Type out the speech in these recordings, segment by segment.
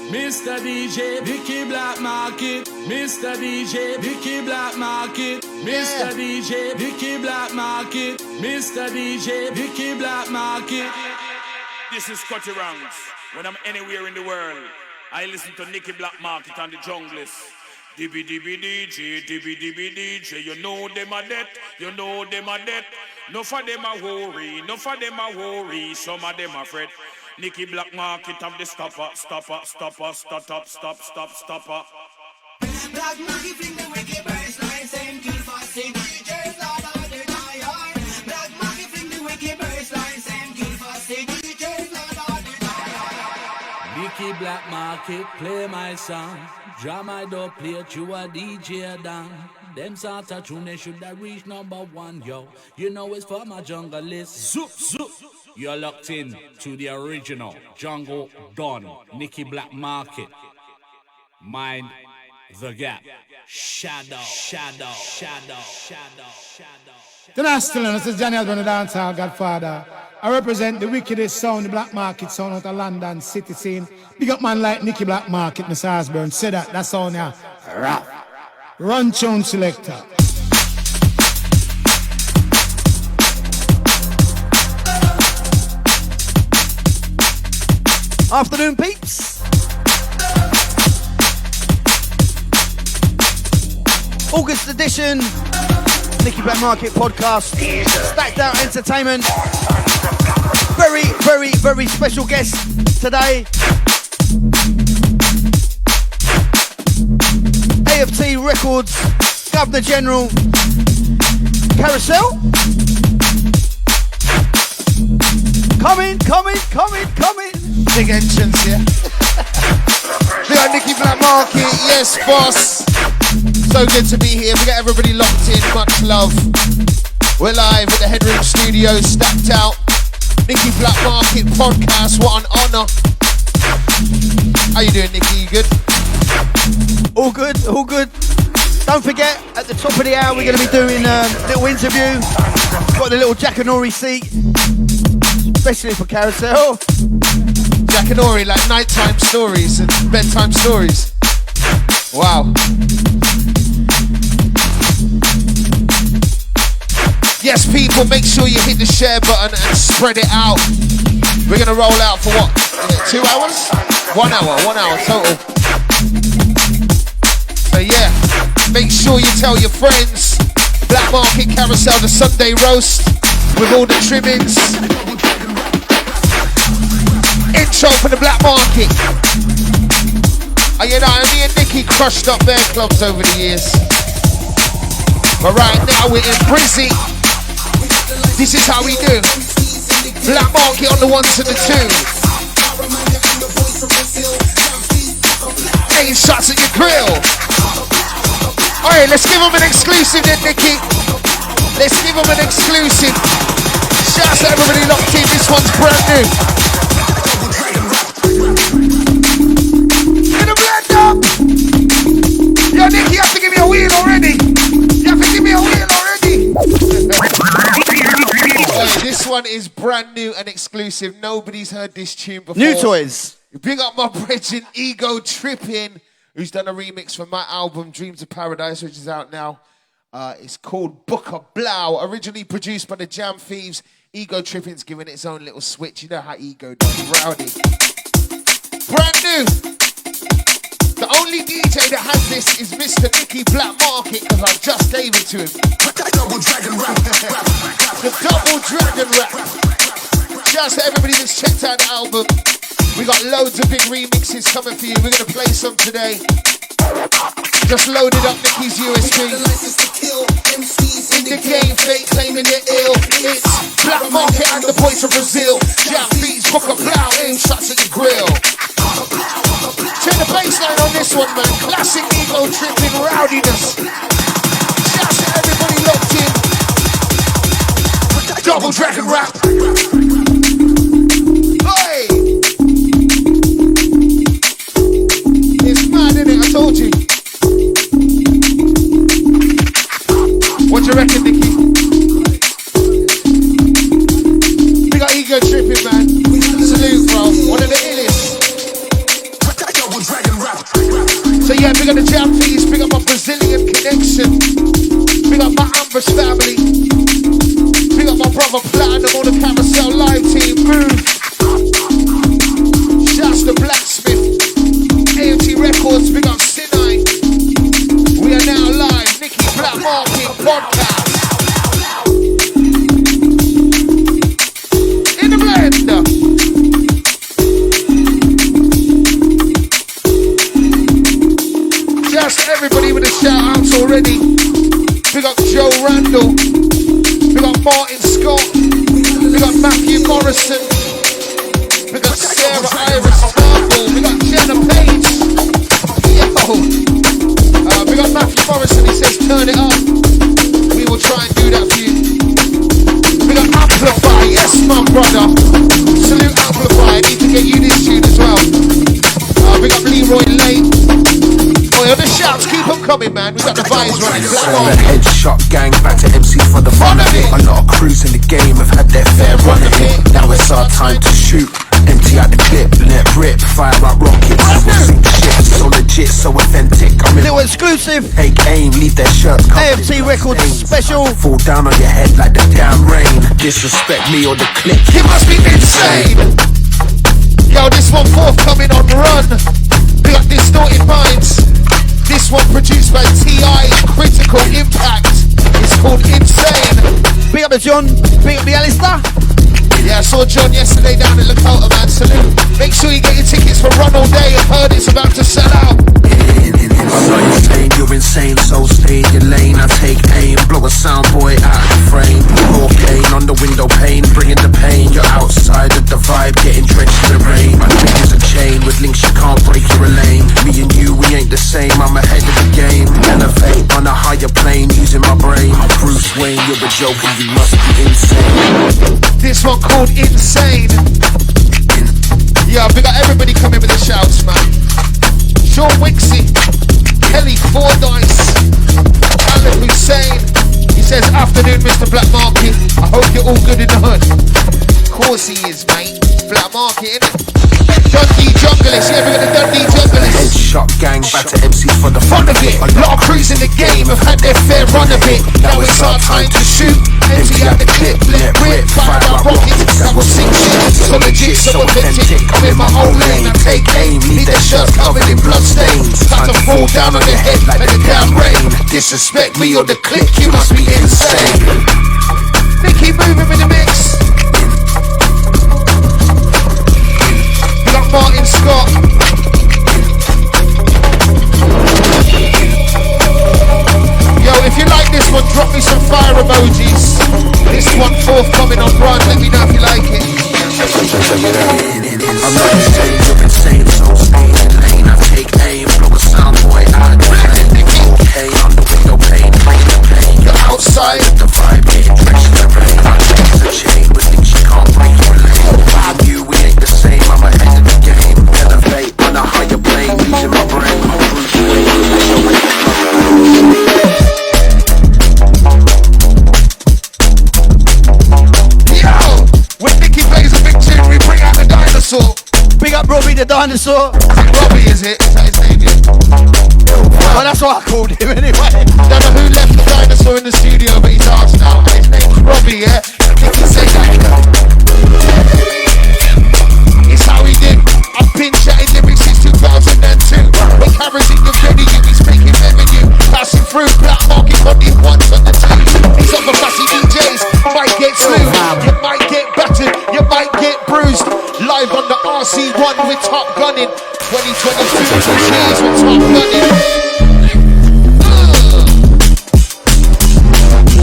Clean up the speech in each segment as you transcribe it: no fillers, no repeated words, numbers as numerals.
Mr. DJ, Nicky Blackmarket, Mr. DJ, Nicky Blackmarket, Mr. DJ, Nicky Blackmarket, Mr. DJ, Nicky Blackmarket. This is Scotty Ranks. When I'm anywhere in the world, I listen to Nicky Blackmarket and the Junglist. DB DJ, you know them a dead, you know them a dead. No for them a worry, no for them a worry, some of them a fret. Nicky Blackmarket have the stopper. Blackmarket fling the wicked birds like same key for sing DJs all over the die. Blackmarket fling the wicked birds like same key for sing DJs all over the die. Nicky Blackmarket, play my song. Draw my door, play it, you a DJ down. Them sort of tune, they should have reached #1, yo. You know it's for my jungle list. Zoop, zoop. You're locked in to the original Jungle Don, Nicky Blackmarket. Mind the gap. Shadow. Then I still know, this is Johnny Osborne, the dancehall godfather. I represent the wickedest sound, the Black Market sound out of London city scene. Big up man like Nicky Blackmarket, Mr. Osborne. Say that sound here. Rap. Run tune selector. Afternoon, peeps. August edition, Nicky Blackmarket podcast. Stacked out entertainment. Very special guest today. AFT Records, Governor General Carasel. Coming. Big entrance here. We are Nicky Blackmarket, yes boss. So good to be here. We got everybody locked in, much love. We're live at the Headroom Studios, stacked out. Nicky Blackmarket podcast, what an honour. How you doing, Nicky? You good? All good. Don't forget, at the top of the hour, we're going to be doing a little interview. Got the little Jackanory seat, especially for Carasel. Jackanory, like nighttime stories and bedtime stories. Wow. Yes, people, make sure you hit the share button and spread it out. We're going to roll out for what? 2 hours? 1 hour total. So yeah, make sure you tell your friends. Blackmarket Carousel, the Sunday roast with all the trimmings. Intro for the Black Market. You know, me and Nicky crushed up their clubs over the years. But right now we're in Brizzy. This is how we do. Black Market on the ones and the twos. 8 shots at your grill. Alright, let's give them an exclusive then, Nicky. Let's give them an exclusive. Shouts to everybody locked in. This one's brand new. In a blend up. Yo, Nicky, you have to give me a wheel already. This one is brand new and exclusive. Nobody's heard this tune before. New toys. Big up my brethren, Ego Trippin', who's done a remix for my album, Dreams of Paradise, which is out now. It's called Booker Blau, originally produced by the Jam Thieves. Ego Trippin's giving its own little switch. You know how Ego does, rowdy. Brand new. The only DJ that has this is Mr. Nicky Blackmarket, because I just gave it to him. The Double Dragon Rap. Shouts to everybody that's checked out the album. We got loads of big remixes coming for you. We're going to play some today. Just loaded up Nicky's USB. In the game, fake claiming they're ill. It's Blackmarket and the boys from Brazil. Jam beats, Booker Blau, aim shots at your grill. Check the baseline on this one, man. Classic Ego Trippin' rowdiness. Shouts to everybody locked in. Double Dragon Rap. Hey! It's mad, innit? I told you. What do you reckon, Nicky? We got Ego Trippin', man. Salute, bro. One of the illest. So yeah, big up the jam fees, big up my Brazilian connection, big up my Ambush family, big up my brother Platinum on the Carousel live team. Shouts to Blacksmith, AMT Records, big up Sinai. We are now live, Nicky Blackmarket Podcast. In the blend. Just everybody with a shout outs already. Big up Joe Randall. Big up Martin Scott. Big up Matthew Morrison. Big up Sarah Iris Tarple. Big up Jenna Page. Yo. Big up Matthew Morrison. He says turn it up. We will try and do that for you. Big up Amplify. Yes, my brother. Salute Amplify. I need to get you this tune as well. Big up Leroy Lane. Boy, on the shouts, keep them coming, man. We got the vibes running. The headshot gang back to MC for the fun of it. A lot of crews in the game have had their fair run of it. Now it's our time to shoot. Empty out the clip, let rip, fire out rockets. Sink shit, so legit, so authentic. I'm in little exclusive. Take aim, leave their shirts covered. AFC Records special. Fall down on your head like the damn rain. Disrespect me or the clip. It must be insane. Yo, this one forthcoming on Run. Big up Distorted Minds. This one produced by T.I. Critical Impact. It's called Insane. Big up the John. Big up the Alistair. Yeah, I saw John yesterday down in Lakota, man. Salute. Make sure you get your tickets for Run All Day. I've heard it's about to sell out. I'm not insane, you're insane, so stay in your lane. I take aim, blow a soundboy out of the frame. Cocaine on the window pane, bringing the pain. You're outside of the vibe, getting drenched in the rain. My thing is a chain with links you can't break, you're a lane. Me and you, we ain't the same, I'm ahead of the game. Elevate on a higher plane, using my brain. Bruce Wayne, you're a joke and you must be insane. This one called Insane. Yeah, we got everybody coming with the shouts, man. Sean Wixie, Kelly Fordyce, Alan Hussein. He says, afternoon, Mr. Blackmarket. I hope you're all good in the hood. Of course he is, mate. Blackmarket, innit? Dundee Junglist, yeah, we got the Dundee Junglist. Headshot gang back to MC for the Fun of it. A lot of crews in the game have had their fair run of it. Now it's our time to shoot. Empty out the clip, let rip, fire out rockets. That will sink shit. So legit, so authentic. I'm in my own lane. I take aim, leave their shirts covered in blood stains. Time to fall down on their head like the damn rain. Disrespect me or the click, you must be insane. Nicky moving in the mix. We got Martin Scott. Yo, if you like this one, drop me some fire emojis. This one forthcoming on Run, let me know if you like it. I'm not insane, you're insane, so stay in your lane. I take aim, blow a soundboy out of the plane. Cocaine on the window pane, bringing the pain. You're outside of the vibe, getting drenched in the rain. My thing is a chain with things you can't break, you're a lane. I'm you, we ain't the same, I'm ahead of the game. Elevate on a higher plane, using my brain. Big up Robbie the Dinosaur. Robbie, is it? Is that his name? Well, that's what I called him anyway. Don't know who left the dinosaur in the studio, but he's asked now. His name's Robbie, yeah? Nicky say that. It's how he did. I've been chatting lyrics since 2002. When cameras in your video, you be speaking revenue. Passing through Blackmarket on the ones on the twos. These other fussy DJs might get slew. You might get battered, you might get bruised. Live on the RC1 with Top Gunning 2022. Cheers with Top Gunning.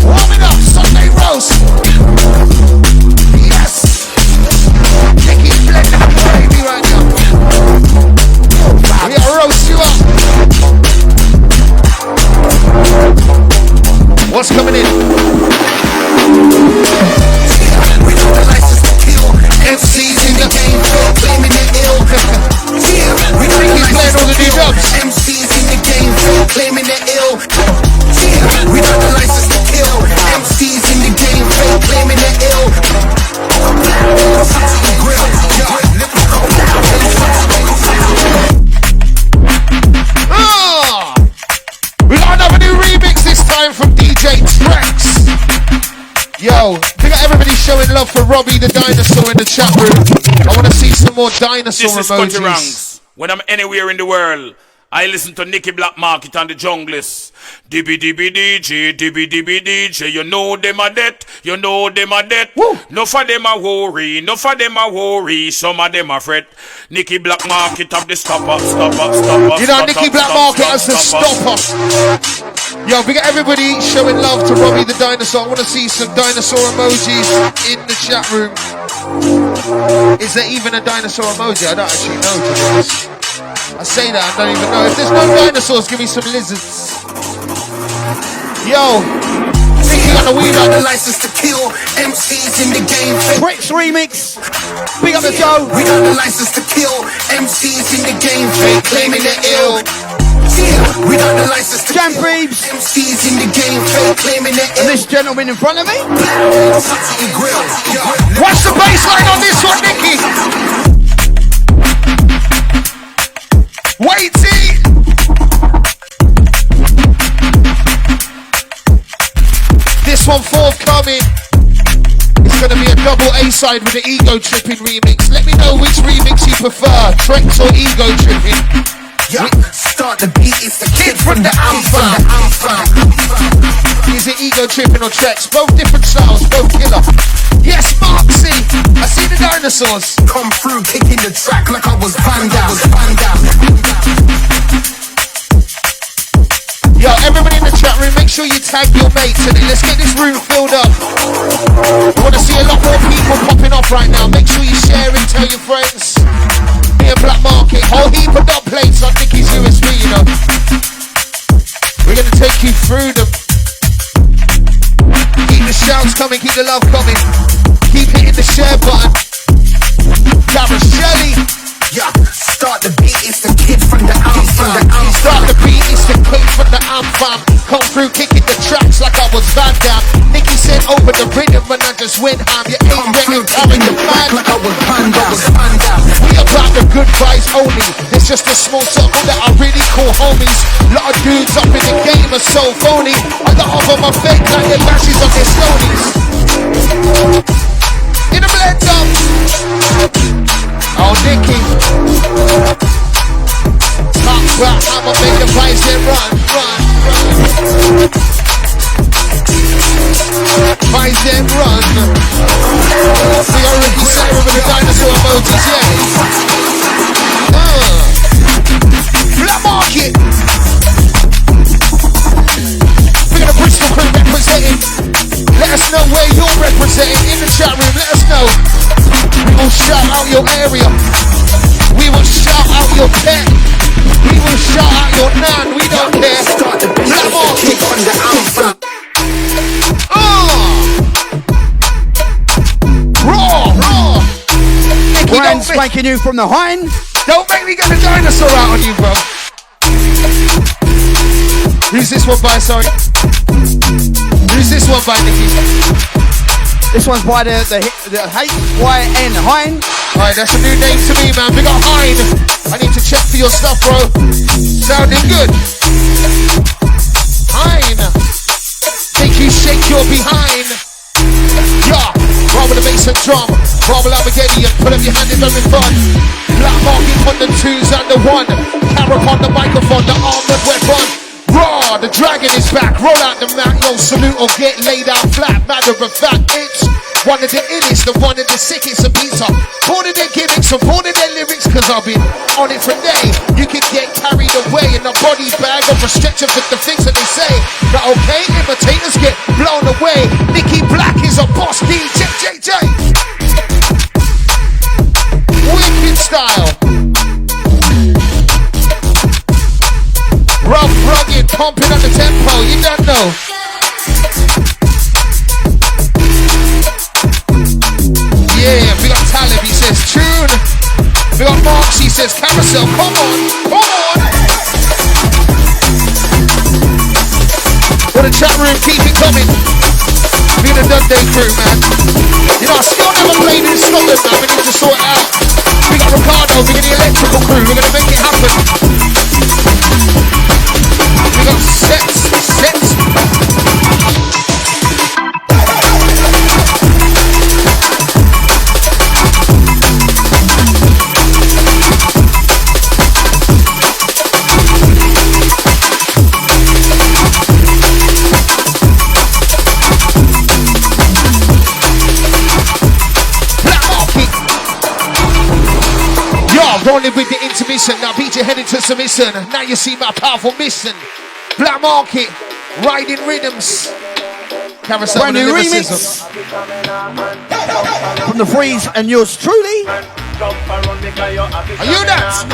Warming up Sunday roast. Yes. Nicky's blending the baby right now. We gotta roast you up. What's coming in? We know the license to kill. MCs in the game, claiming they're ill. We think he's playing all the new dubs. MCs in the game, showing love for Robbie the dinosaur in the chat room? I want to see some more dinosaur This is emojis. Country Ranks. When I'm anywhere in the world, I listen to Nicky Blackmarket and the Junglist. Dibby DJ, you know them a debt, you know them a debt. No for them a worry, no for them a worry, some of them a fret. Nicky Blackmarket have the stopper. You know Nicky Blackmarket has the stopper. Yo, we got everybody showing love to Robbie the dinosaur. I want to see some dinosaur emojis in the chat room. Is there even a dinosaur emoji? I don't actually know, to be honest. I say that, I don't even know. If there's no dinosaurs, give me some lizards. Yo, Nicky on the wheel up. The license to kill MCs in the game. Brits remix. Big up the Joe. We got the license to kill MCs in the game. Fake claiming they're ill. Yeah, we got the license to Jam kill Breebs. MCs in the game. Fake claiming they're And ill. this gentleman in front of me. Watch the baseline on this one, Nicky. Waity. This one forthcoming. It's gonna be a double A-side with the Ego Tripping remix. Let me know which remix you prefer, Trex or Ego Tripping. Yeah, start the beat, it's the kid from the Amfam. Is it Ego Tripping or Trex? Both different styles, both killer. Yes, Marksy, I see the dinosaurs. Come through, kicking the track like I was Van Damme. Yo, everybody in the chat room, make sure you tag your mates in it. Let's get this room filled up. I want to see a lot more people popping off right now. Make sure you share it, tell your friends. Me and Blackmarket, whole heap of dot plates on Nicky's USB, you know. We're going to take you through them. Keep the shouts coming, keep the love coming. Keep hitting the share button. Carasel. Yeah, start the beat, it's the kid from the Amfam. Start the beat, it's the kid from the Amfam. Come through kicking the tracks like I was Van Damme. Nicky said open the rhythm and I just went ham. You ain't ready, carrying the man like I was Van Damme. We about the good vibes only. It's just a small circle that I really call homies. Lot of dudes up in the game are so phony. I got off on my fake like the bashes of their stonies. In the blend up. Oh, Nicky. Talk about I'ma make the vibes then run. Vibes then run. We already said it with the dinosaur emojis, yeah. Blackmarket. We got a Bristol crew representing. Let us know where you're representing in the chat room. Let us know. We will shout out your area. We will shout out your pet. We will shout out your nan. We don't care. Blackmarket. Raw. Nicky, Brand spanking you from the hind. don't make me get a dinosaur out on you, bro. Who's this one by, sorry? Who's this one by, Nicky? This one's by the H-Y-N, Hein. Alright, that's a new name to me, man. Big up Hein. I need to check for your stuff, bro. Sounding good. Hein. Make you shake your behind. Yeah. Roll with the bass and drum. Roll Lamborghini and put up your hand in very fun. Blackmarket on the 2s and the 1. Carrot on the microphone, the armored weapon. Raw, the dragon is back. Roll out the mat, yo, salute or get laid out flat. Matter of fact, it's one of the illest, the one of the sickest of pizza. More than their gimmicks, and more than their lyrics, cause I've been on it for day. You can get carried away in a body bag of restrictions with the things that they say. But okay, imitators get blown away. Nicky Black is a boss, DJ. Wicked style. Rough, rugged, pumping on the tempo, you don't know. Yeah, we got Talib, he says tune. We got Marks, he says Carasel, come on. For the chat room, keep it coming. We got a Dundee crew, man. You know, I still never played in Scotland, man. We need to sort it out. We got Ricardo, we got the electrical crew, we're gonna make it happen. We got sets. with the intermission. Now beat your head into submission. Now you see my powerful mission. Black Market, riding rhythms. Carasel Brand new remix from the Freeze and yours truly. Are you that?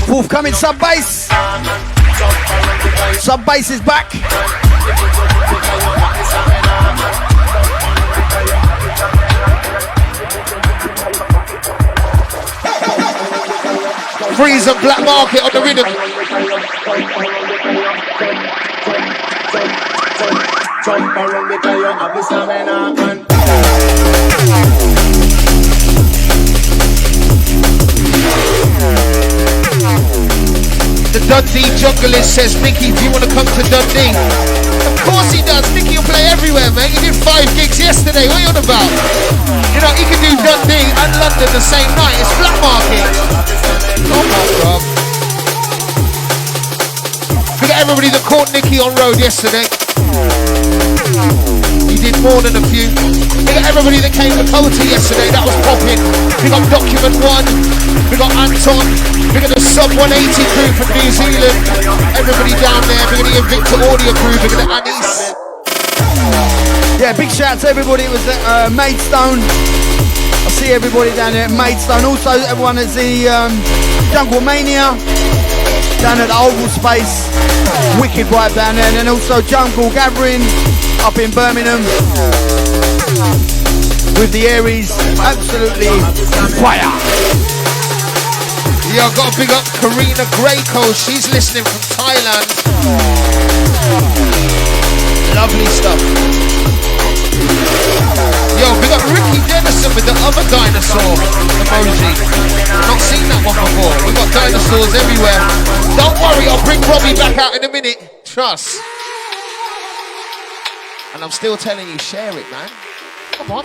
Forthcoming sub bass. Sub bass is back. Freeze and Black Market on the rhythm. Jump around because you have the stamina. The Dundee Junglist says, Nicky, do you want to come to Dundee? Of course he does. Nicky will play everywhere, man. He did 5 gigs yesterday. What are you on about? You know, he can do Dundee and London the same night. It's Black Market. Oh my God. Look at everybody that caught Nicky on road yesterday. He did more than a few. Look at everybody that came to Kota yesterday. That was popping. We got Document 1. We got Anton. We got the Sub 180 crew from New Zealand. Everybody down there. We got the Invicta Audio crew. We got the Anis. Yeah, big shout out to everybody. It was at Maidstone. I see everybody down there at Maidstone. Also, everyone at the Jungle Mania down at the Oval Space. Wicked vibe down there. And then also Jungle Gathering up in Birmingham with the Aries. Absolutely fire. Yeah, I've got to big up Karina Greyco. She's listening from Thailand. Lovely stuff. Yo, we got Ricky Dennison with the other dinosaur emoji. Not seen that one before. We got dinosaurs everywhere. Don't worry, I'll bring Robbie back out in a minute. Trust. And I'm still telling you, share it, man. Come on.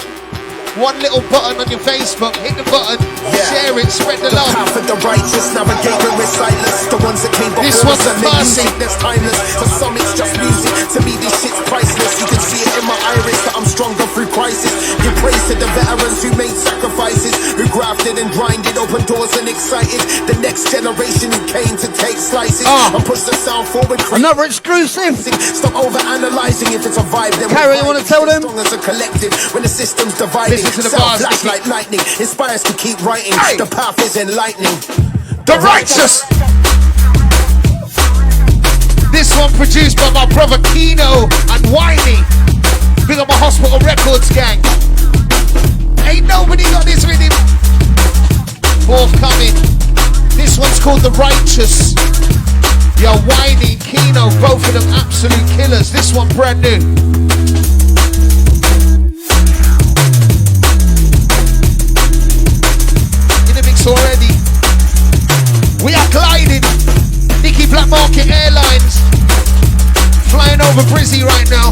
One little button on your Facebook, hit the button, share it, spread the love. Path of the righteous navigate when we're sightless. The ones that came before This one's us and a the classic. music that's timeless. For some it's just music, to me this shit's priceless. You can see it in my iris that I'm stronger through crisis. Give praise to the veterans who made sacrifices, who grafted and grinded, opened doors and excited the next generation who came to take slices and push the sound forward. Another exclusive. Stop over analyzing if it's a vibe. Then Carol, you want to tell them? Strong as a collective when the system's dividing. Listen to the Sound bars, flash Nicky. like lightning, inspires to keep writing. The path is enlightening. The Righteous. This one produced by my brother Kino and Whitey. Big up my Hospital Records gang. Ain't nobody got this with him. Forthcoming. This one's called The Righteous. Yo, Whitey, Kino, both of them absolute killers. This one brand new. Already. We are gliding. Nicky Blackmarket Airlines flying over Brizzy right now.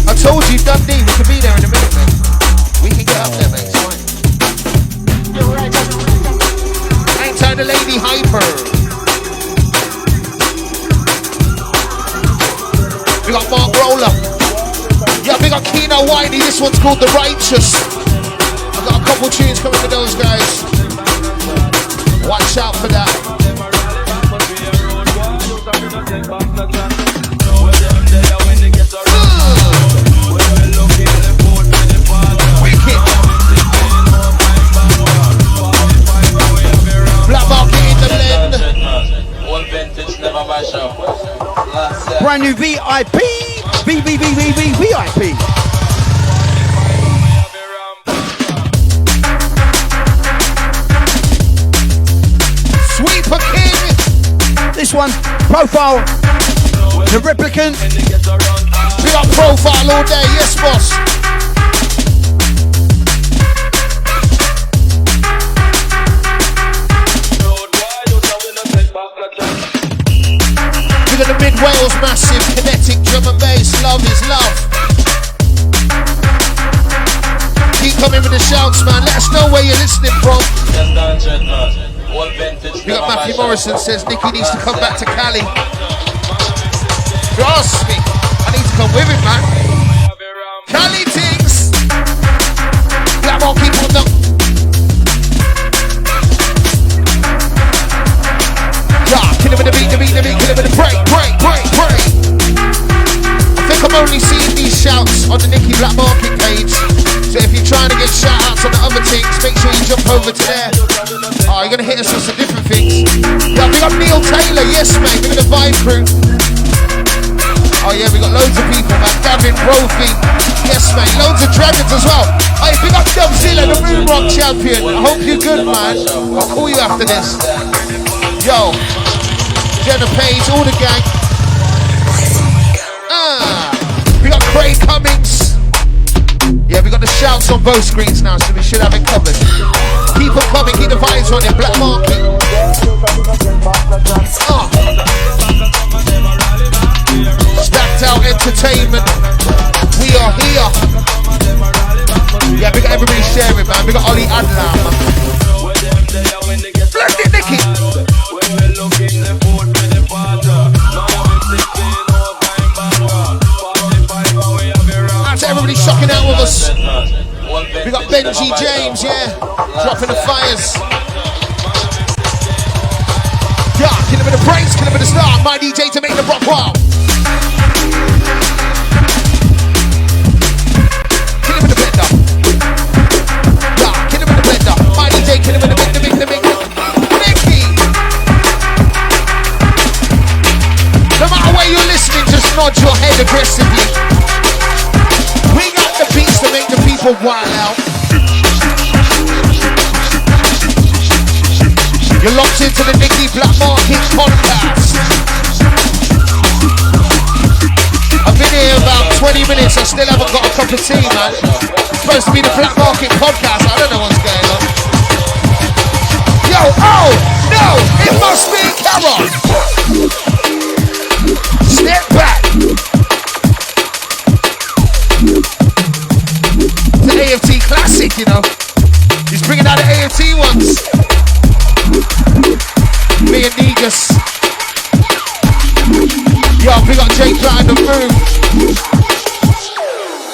I told you, Dundee, we could be there in a minute, man. We can get up there, mate. It's fine. Hang tight, the lady hyper. We got Mark Roller. Yeah, we got Kino Whitey. This one's called The Righteous. I've got a couple tunes coming for those guys. Watch out for that. Wicked. Black Market in the blend. Brand new VIP. VIP. Sweeper King. This one, Profile, the Replicant. We got Profile all day, yes boss. We got the Mid Wales massive kinetic drum and bass. Love is love. Keep coming with the shouts, man. Let us know where you're listening from. We got Matthew Morrison says Nicky needs to come back to Cali. Trust me, I need to come with him, man. Cali things. Black Market, keep on them. on the Nicky Blackmarket page. So if you're trying to get shout outs on the other things, make sure you jump over to there. Oh, you're gonna hit us with some different things. Yeah, we got Neil Taylor, yes mate, we're gonna vibe crew. Oh yeah, we got loads of people, man. Gavin Brophy, yes mate, loads of dragons as well. Hey, big up Dubzilla, the Moon Rock champion. I hope you're good, man. I'll call you after this. Yo, Jenna Page, all the gang. We got Craig Cummings. Yeah, we got the shouts on both screens now, so we should have it covered. Keep them coming, keep the vibes on it, Black Market. Stacked Out Entertainment. We are here. Yeah, we got everybody sharing, man. We got Ollie Adler, man. Bless it, Nicky. That's everybody shocking out with us. We got Benji James, yeah. Dropping the fires. Yeah, kill him with the breaks, kill him with the start. My DJ to make the rock wild. Kill him with the blender. Yeah, kill him with the blender. My DJ, kill him with the mix. Nicky! No matter where you're listening, just nod your head aggressively. We got the beats to make the people wild out. You're locked into the Nicky Blackmarket podcast. I've been here about 20 minutes, I still haven't got a cup of tea, man. It's supposed to be the Blackmarket podcast, I don't know what's going on. Yo, oh, no, it must be Carol. Step back. The AFT classic, you know. He's bringing out the AFT ones. Me and Negus. Yo, we got Jake Platt in the room.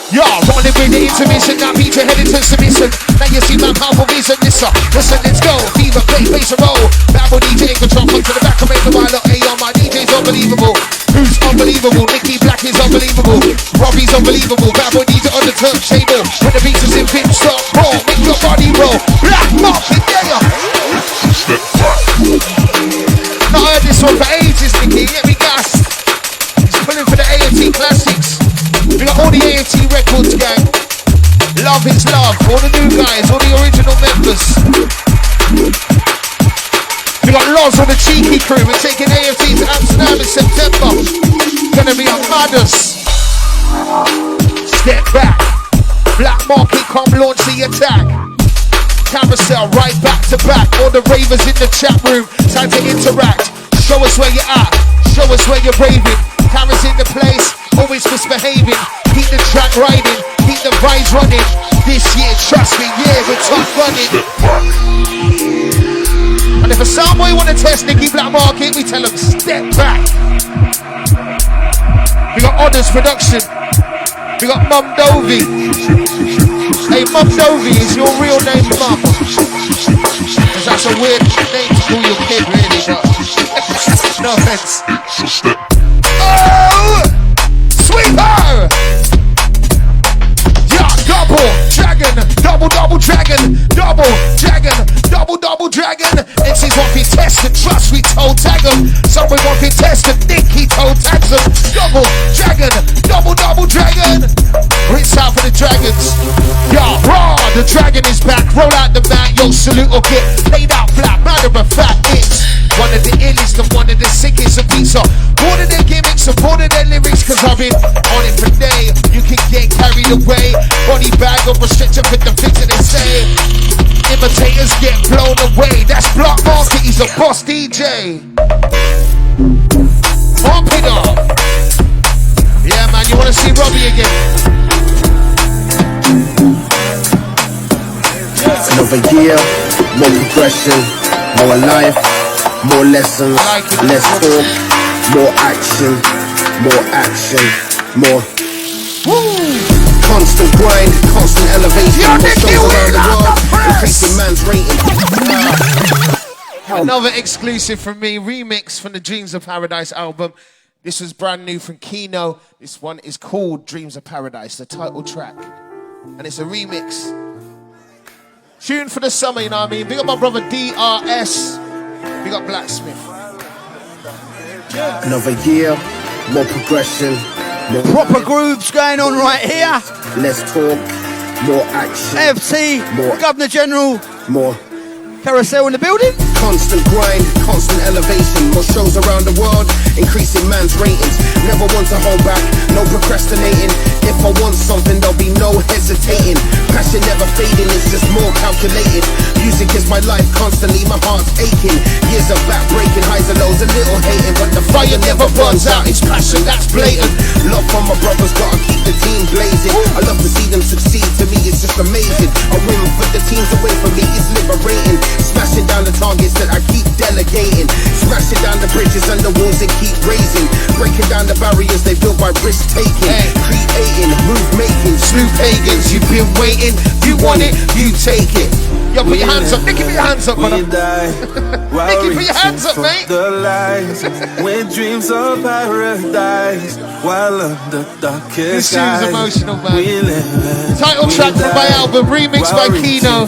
Yo, rolling with the intermission. Now beat your head into submission. Now you see my powerful reason. Listen, let's go. Fever, play, bass and roll. Babble DJ in control. Come to the back and make the wild up. Hey, yo, my DJ's unbelievable. Who's unbelievable? Nicky Black is unbelievable. Robbie's unbelievable. Babble DJ on the turntable. When the beats is in pitch, stop, roll. Make your body roll. Black Market, yeah. Not heard this one for ages, Nicky. Get me gas. He's pulling for the AFT classics. We got all the AFT records, gang. Love is love. All the new guys, all the original members. We got Loz on the Cheeky crew. We're taking AFT to Amsterdam in September. Gonna be a madness. Step back. Black Market, come launch the attack. Carousel right back to back. All the ravers in the chat room. Time to interact. Show us where you're at. Show us where you're raving. Cameras in the place. Always misbehaving. Keep the track riding. Keep the vibes running. This year, trust me, yeah, we're top running. And if a soundboy want to test Nicky Blackmarket, we tell him step back. We got Honors Production. We got Mum Dovey. Hey, Mum Dovey, is your real name Mum? Because that's a weird name to call your kid, really, but no offense. Oh! Sweeper! Yeah, double dragon, double dragon, double dragon. MCs want to be tested, trust we told tag them. Someone want to be tested, Nicky told tags them. Double dragon. Rinse out for the dragons. Yeah, raw, the dragon is back. Roll out the mat, yo, salute or get laid out flat. Matter of fact, it's one of the illest and one of the sickest of beats. More than their gimmicks and more than their lyrics, cause I've been on it for day. You can get carried away. Body bag or restriction with the things that they say. Imitators get blown away. That's Black Market, he's a boss DJ. Pump it up. Yeah, man, you wanna see Robbie again? Another year, more progression, more life, more lessons, less talk, more action, more. Woo! Constant grind, constant elevation, more shows around the world, increasing man's rating. Another exclusive from me, remix from the Dreams of Paradise album. This was brand new from Kino. This one is called Dreams of Paradise, the title track. And it's a remix. Tune for the summer, you know what I mean? Big up my brother DRS. Big up Blacksmith. Another year, more progression. More Proper grooves going on right here. Less talk, more action. FT, More. Governor General More Carasel in the building. constant grind, constant elevation. More shows around the world, increasing man's ratings. Never want to hold back, no procrastinating. If I want something, there'll be no hesitating. Passion never fading, it's just more calculated. Music is my life, constantly my heart's aching. Years of back breaking, highs and lows, a little hating, but the fire never burns out. It's passion, that's blatant. Love for my brothers, gotta keep the team blazing. I love to see them succeed, to me it's just amazing. A win for the teams away from me is liberating. Smashing down the targets that I keep delegating. Smashing down the bridges and the walls they keep raising. Breaking down the barriers they built by risk taking. Creating, move making, slew pagans. You've been waiting, you want it, you take it. Yo, put your hands up. Nicky, put your hands up, brother. Nicky, put your hands up, mate. The lights, with dreams of paradise, while under darkest This skies, tune's emotional, man. we live. Title track from my album, remixed by Kino.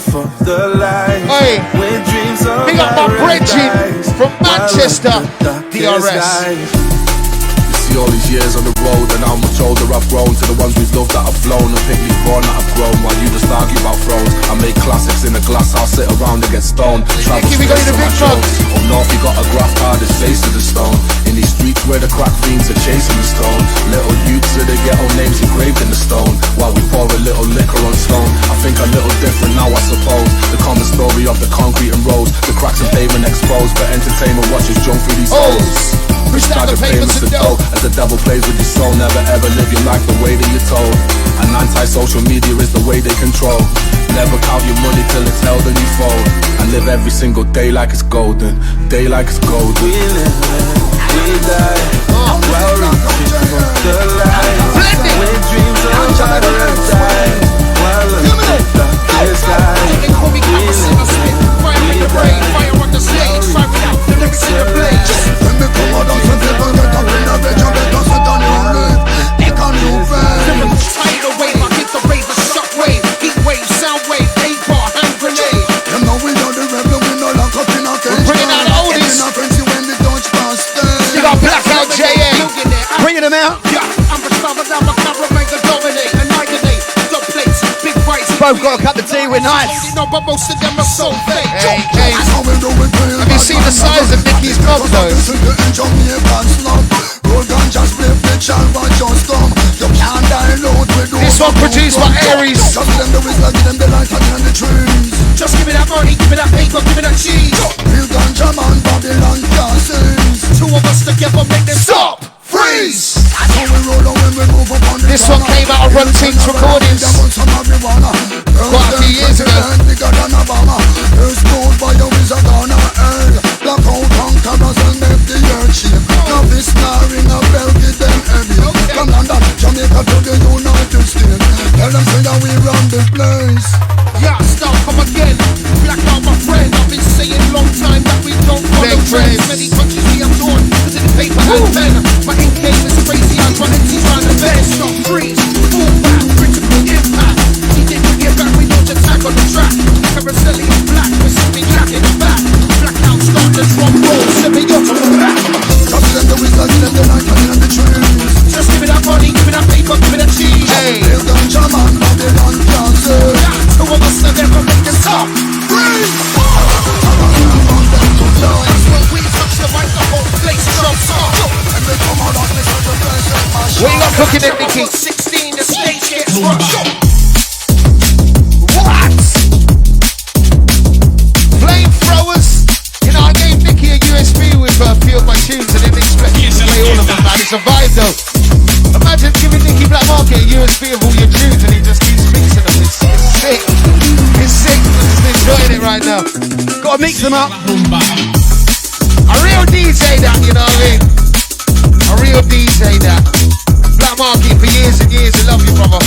Oi, With dreams of big up my brethren paradise, from Manchester, while under DRS. darkest skies. All these years on the road, and how much older I've grown. To the ones we've loved that have flown, and pick me born that have grown. While you just argue about thrones, I make classics in a glass house, sit around and get stoned. Travel Nicky, we got space you the on my big shows. bucks. Up north, you got a graft hard as face to the stone. In these streets where the crack fiends are chasing the stone. Little youths with their ghetto names engraved in the stone. While we pour a little liquor on stone. I think a little different now, I suppose. The common story of the concrete and roads. The cracks and pavement exposed, but entertainment watches jump through these holes. Push down the payments and dough. As the devil plays with your soul, never ever live your life the way that you're told. And anti-social media is the way they control. Never count your money till it's held and you fold. And live every single day like it's golden. Day like it's golden. We live, we die. Well, the light. With dreams of paradise. While under darkest skies. They call me Carasel, I spit fire in the rain, fire on the stage, fire it out, the lyrics in the blaze. When me come out of the people get up in the bed, you get us a new life, make a new friend. Tidal wave, I hit the rave, a shock wave, heat wave, sound wave, A-bar, hand grenade. Them know we are the rebel, we no lock up in a cage. We're bringing out the oldies. Getting a frenzy when the touch past them. You got Blackout J.A. Bringing them out. Yeah, I'm the star, but I'm a camera, make a dominate, annihilate, dub plates, big fights. Both got a cup of tea, we're nice. No, but most of them are so fake. Hey, that's how we do it, real. Have you seen the size of Nicky's mouth though? This is the Jamaican slum. Roll gun just flip the child, but just come. You can't dilute with This one produced by Aries. Just give them the whistle, give them the light, and the trees. Just give me that money, give me that paper, give me that cheese. Real ganja man, Babylon castles. Two of us together make them stop. Freeze! That's how we roll when we move up on the This one came out of Run Things Recordings quite a few years ago. Bigger than Obama. First gold by the wizard on our earth. Blackout on Carasel make the earth shake. Now this snaring a bell, get them heavy. From London, Jamaica to the United States. Tell them say that we run the place. Yeah, stop, come again. Blackout, my friend. I've been saying long time that we don't follow trends. Many countries we have torn, cause in the paper and pen. My ink game is crazy, I'm trying to try the best. Stop, freeze, fall back, critical impact. He didn't get back, we don't attack on the track. Carasel is black, we're sipping jack in the back. Blackout, start the drum roll, sipping up on the back. Just give them the whistle, give them the light, and the trees. Just give me that money, give me that paper, give me that cheese. Hey, Real ganja man, Babylon castles. two of us together make them stop. Freeze! We touch the mic, the whole place drops off. When we come out of this, the place is my What you got cooking in, Nicky? 16, the stage gets rushed. What? Flamethrowers? You know, I gave Nicky a USB with a few of my tunes and didn't expect him to play all of them, man. It's a vibe, though. Imagine giving Nicky Blackmarket a USB of all your tunes and he just keeps mixing them. It's sick. It's sick. I'm just enjoying it right now. Gotta mix them up. A real DJ that, you know what I mean? A real DJ that. Blackmarket for years and years, I love you, brother.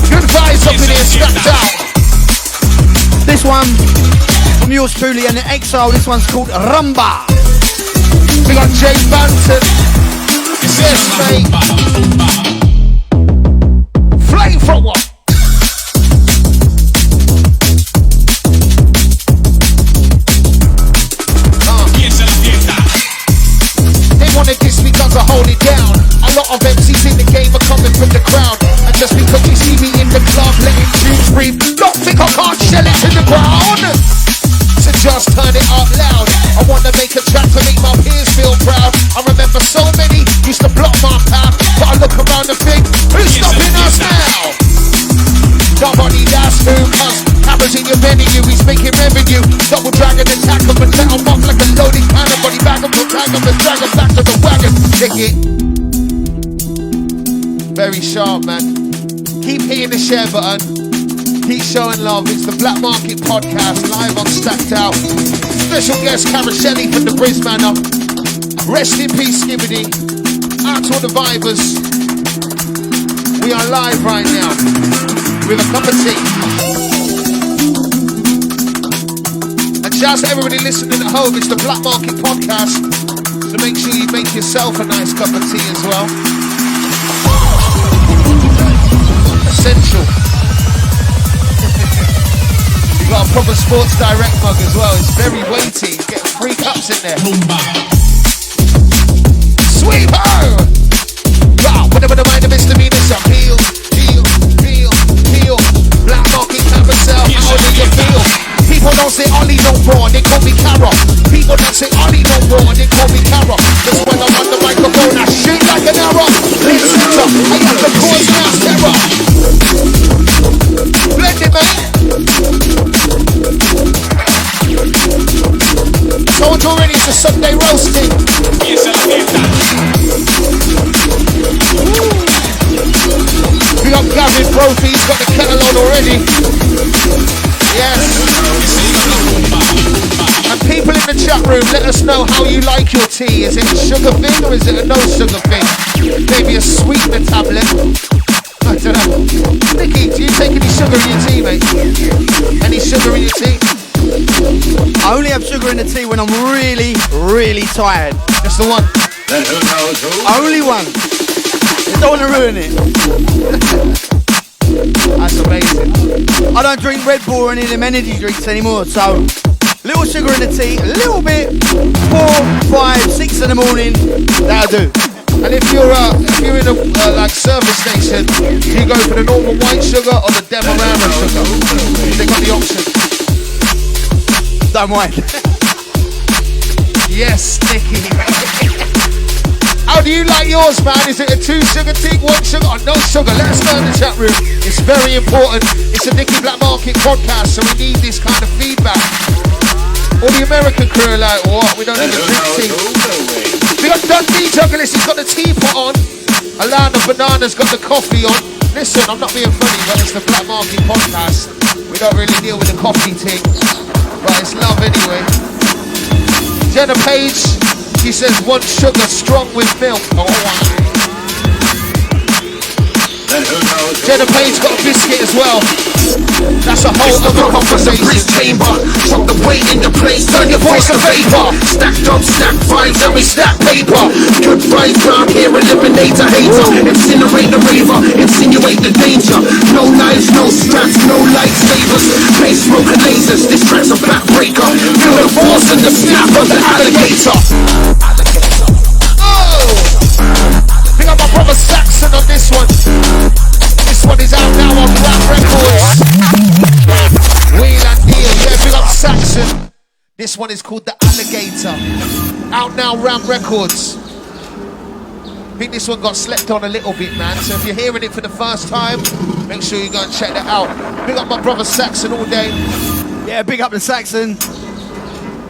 Good vibes up in here, stacked out. This one from yours truly and the Exile. This one's called Rumba. We got Jay Banton. Yes, mate. Flamethrower. They wanna diss me cause I hold it down. A lot of MCs in the game are coming from the crowd. And just because you see me in the club, letting tunes breathe, don't think I can't shell it to the ground. So just turn it up loud. I wanna make a track to make my peers feel proud. I remember so many used to block my path, but I look around and think, who's stopping us now? Nobody, that's who, cause hammers in your venue, he's making revenue. Double dragon attack him and let him off like a loaded cannon. Body bag him, drag him and drag him back to the wagon. Take it. Very sharp, man. Keep hitting the share button. Keep showing love. It's the Black Market Podcast, live on Stacked Out. Special guest Carasel from the Briz Manor. Rest in peace, Skibbity. Out to all the vibers. We are live right now with a cup of tea. And shouts to everybody listening at home. It's the Black Market Podcast. So make sure you make yourself a nice cup of tea as well. Essential. You got a proper Sports Direct mug as well. It's very weighty. Get 3 cups in there. Sweet ho! Wow, whatever the mind of misdemeanors are. Peel. Black Market Carousel, how do you feel? People don't say Ollie no more, they call me Cara. People don't say Ollie no more, they call me Cara. Just when I'm on the microphone, I shoot like an arrow. Let's center, I have the cause mass terror. Blend it, man. Told you already, it's a Sunday roasting. We got Gavin Brophy, he's got the kettle on already. Yes. And people in the chat room, let us know how you like your tea. Is it a sugar thing or is it a no sugar thing? Maybe a sweetener tablet. I don't know. Nicky, do you take any sugar in your tea, mate? Any sugar in your tea? I only have sugar in the tea when I'm really, really tired. Just the one? Only one. I don't want to ruin it. That's amazing. I don't drink Red Bull or any of them energy drinks anymore, so little sugar in the tea, a little bit, 4, 5, 6 in the morning, that'll do. And if you're in a like service station, do you go for the normal white sugar or the Demerara sugar? They got the option. Don't mind. Yes, Nicky. How do you like yours, man? Is it a 2 sugar tea, 1 sugar, or no sugar? Let us know in the chat room. It's very important. It's a Nicky Blackmarket podcast, so we need this kind of feedback. All the American crew are like, what? We don't even drink tea. We got Dundee Jugglist, he's got the teapot on. Alana Banana's got the coffee on. Listen, I'm not being funny, but it's the Black Market podcast. We don't really deal with the coffee thing, but it's love anyway. Jenna Page, she says 1 sugar strong with milk. Oh, wow. Jenna Page got a biscuit as well. That's a whole other conversation. Chamber, drop the weight in the place, turn your voice to vapor. Stacked up, stack vibes, and we stack paper. Good vibes round here, eliminate a hater. Incinerate the raver, insinuate the danger. No knives, no straps, no lightsabers. Face smoke and lasers, this track's a backbreaker. Feel the force and the snap of the alligator. Oh! Pick up my brother Saxon on this one. This one is out now on Ram Records. Wheel and Deal, yeah, pick up Saxon. This one is called The Alligator. Out now, Ram Records. I think this one got slept on a little bit, man. So if you're hearing it for the first time, make sure you go and check that out. Pick up my brother Saxon all day. Yeah, big up the Saxon.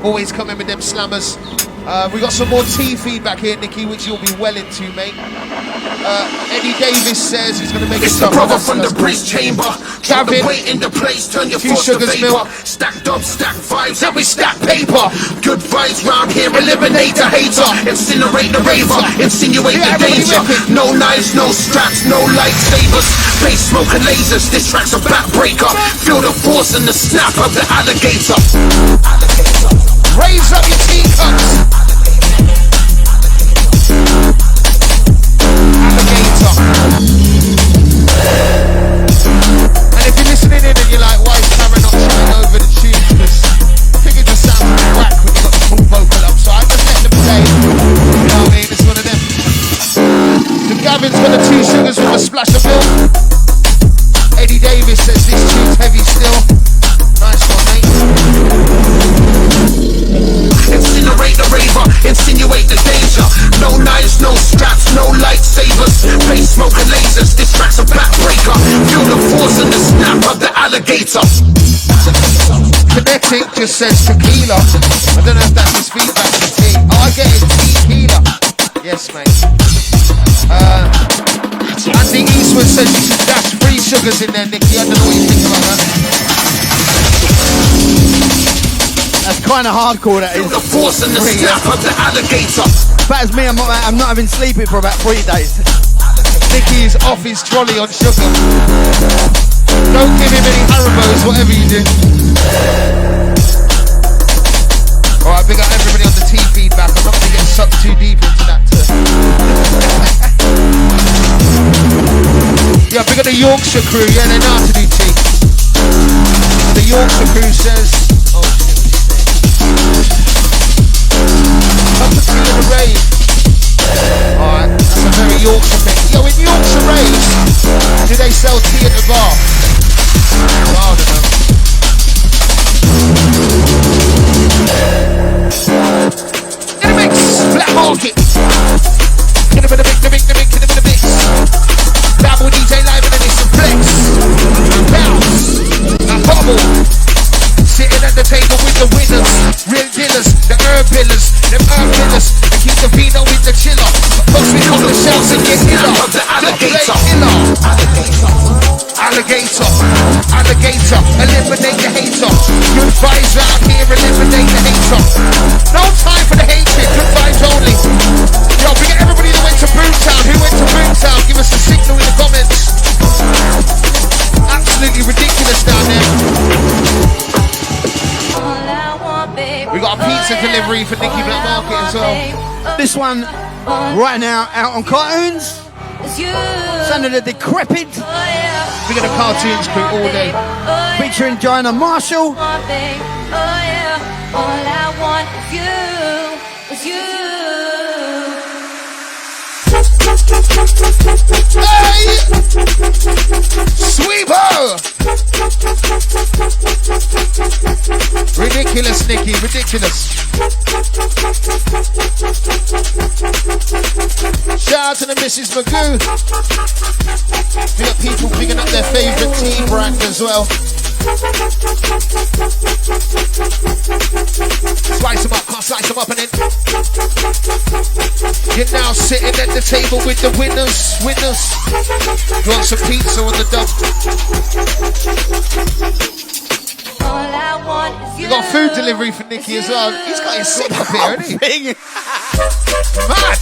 Always coming with them slammers. We got some more tea feedback here, Nicky, which you'll be well into, mate. Eddie Davis says he's going to make it's the brother from the Briz chamber. Drop the weight in the place, turn your force to vapor. Stacked up, stack vibes, and we stack paper. Good vibes round here, eliminate the hater. Incinerate the raver, insinuate the danger. No knives, no straps, no lightsabers. Face smoke and lasers, this track's a backbreaker. Feel the force and the snap of the alligator. Raise up your teacups. And if you're listening in and you're like, why is Cameron not trying over the tunes? Because I think it just sounds whack when you got the full vocal up. So I just let them play. You know what I mean? It's one of them. So Gavin's got the 2 sugars with a splash of milk. Eddie Davis says this tune's heavy still. Nice one, mate. Incinerate the raver, insinuate the danger. No knives, no straps, no lightsabers. Face smoke and lasers, this track's a backbreaker. Feel the force and the snap of the alligator. Kinetic just says tequila. I don't know if that's his feedback to tea. Oh, I get it, tequila. Yes, mate. Andy Eastwood says you should dash 3 sugars in there, Nicky. I don't know what you think about that. That's kind of hardcore, that is. Feel the force and the snap of the alligator. But as me, I'm not having sleeping for about 3 days. Nicky is off his trolley on sugar. Don't give him any Haribos, whatever you do. Alright, big up everybody on the T feedback. I'm not going to get sucked too deep into that too. Yeah, big up the Yorkshire crew. Yeah, they know how to do tea. The Yorkshire crew says, oh shit, what's he saying? Come to tea in the rave. Alright, that's a very Yorkshire thing. Yo, in Yorkshire raves, do they sell tea at the bar? Well, I don't know. In the mix, Blackmarket. Get him in the mix, get him in the mix. Dabble DJ live and then it's a flex. And bounce, and bubble. Sitting at the table with the winners, real dealers, the herb pillars, them herb killers. They keep the vino in the chiller. Post me on the shelves and get iller. Alligator. Alligator, alligator, eliminate the hater. Good vibes round here, eliminate the hater. No time for the hatred, good vibes only. Yo, we get everybody that went to Boomtown. Who went to Boomtown? Give us a signal in the comments. Absolutely ridiculous down there. We got a pizza delivery for Nicky Blackmarket as well. This one, right now, out on cartoons. It's under the Decrepit. We got a cartoons crew all day. Featuring Joanna Marshall. All I want is you. Hey! Sweeper! Ridiculous, Nicky, ridiculous. Shout out to the Mrs. Magoo. We got people picking up their favourite tea brand as well. Slice them up, can't slice them up and then you're now sitting at the table with the winners. You want some pizza on the dub? You got food delivery for Nicky as well. He's got his sit up here, isn't he? Mad!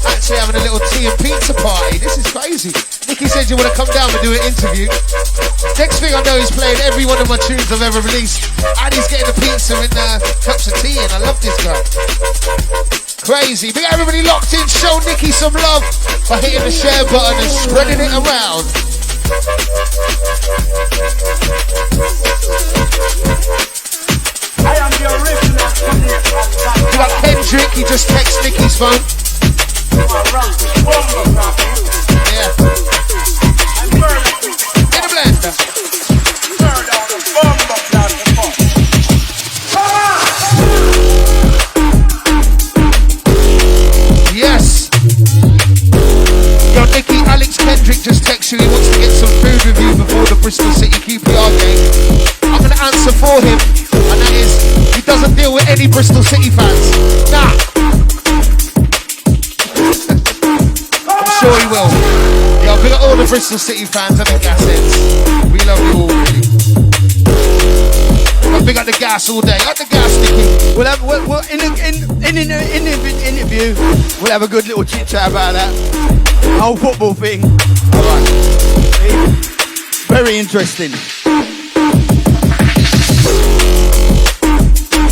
Actually having a little tea and pizza party. This is crazy. Nicky said you want to come down and do an interview. Next thing I know, he's playing every one of my tunes I've ever released. And he's getting the pizza and cups of tea in. I love this guy. Crazy. Big everybody locked in. Show Nicky some love by hitting the share button and spreading it around. I am the original. We got Kendrick, he just texted Nicky's phone. Yeah. In the blender. Yes. Yo, Nicky, Alex Kendrick just texted you. He wants to get some food with you before the Bristol City QPR game. I'm going to answer for him, and that is, he doesn't deal with any Bristol City fans. Nah. I'm sure he will. Yo, we got all the Bristol City fans and the gas heads. We love you all, really. But we got the gas all day. Got the gas, Nicky. We'll have, in the interview, we'll have a good little chit chat about that whole football thing. All right. Very interesting.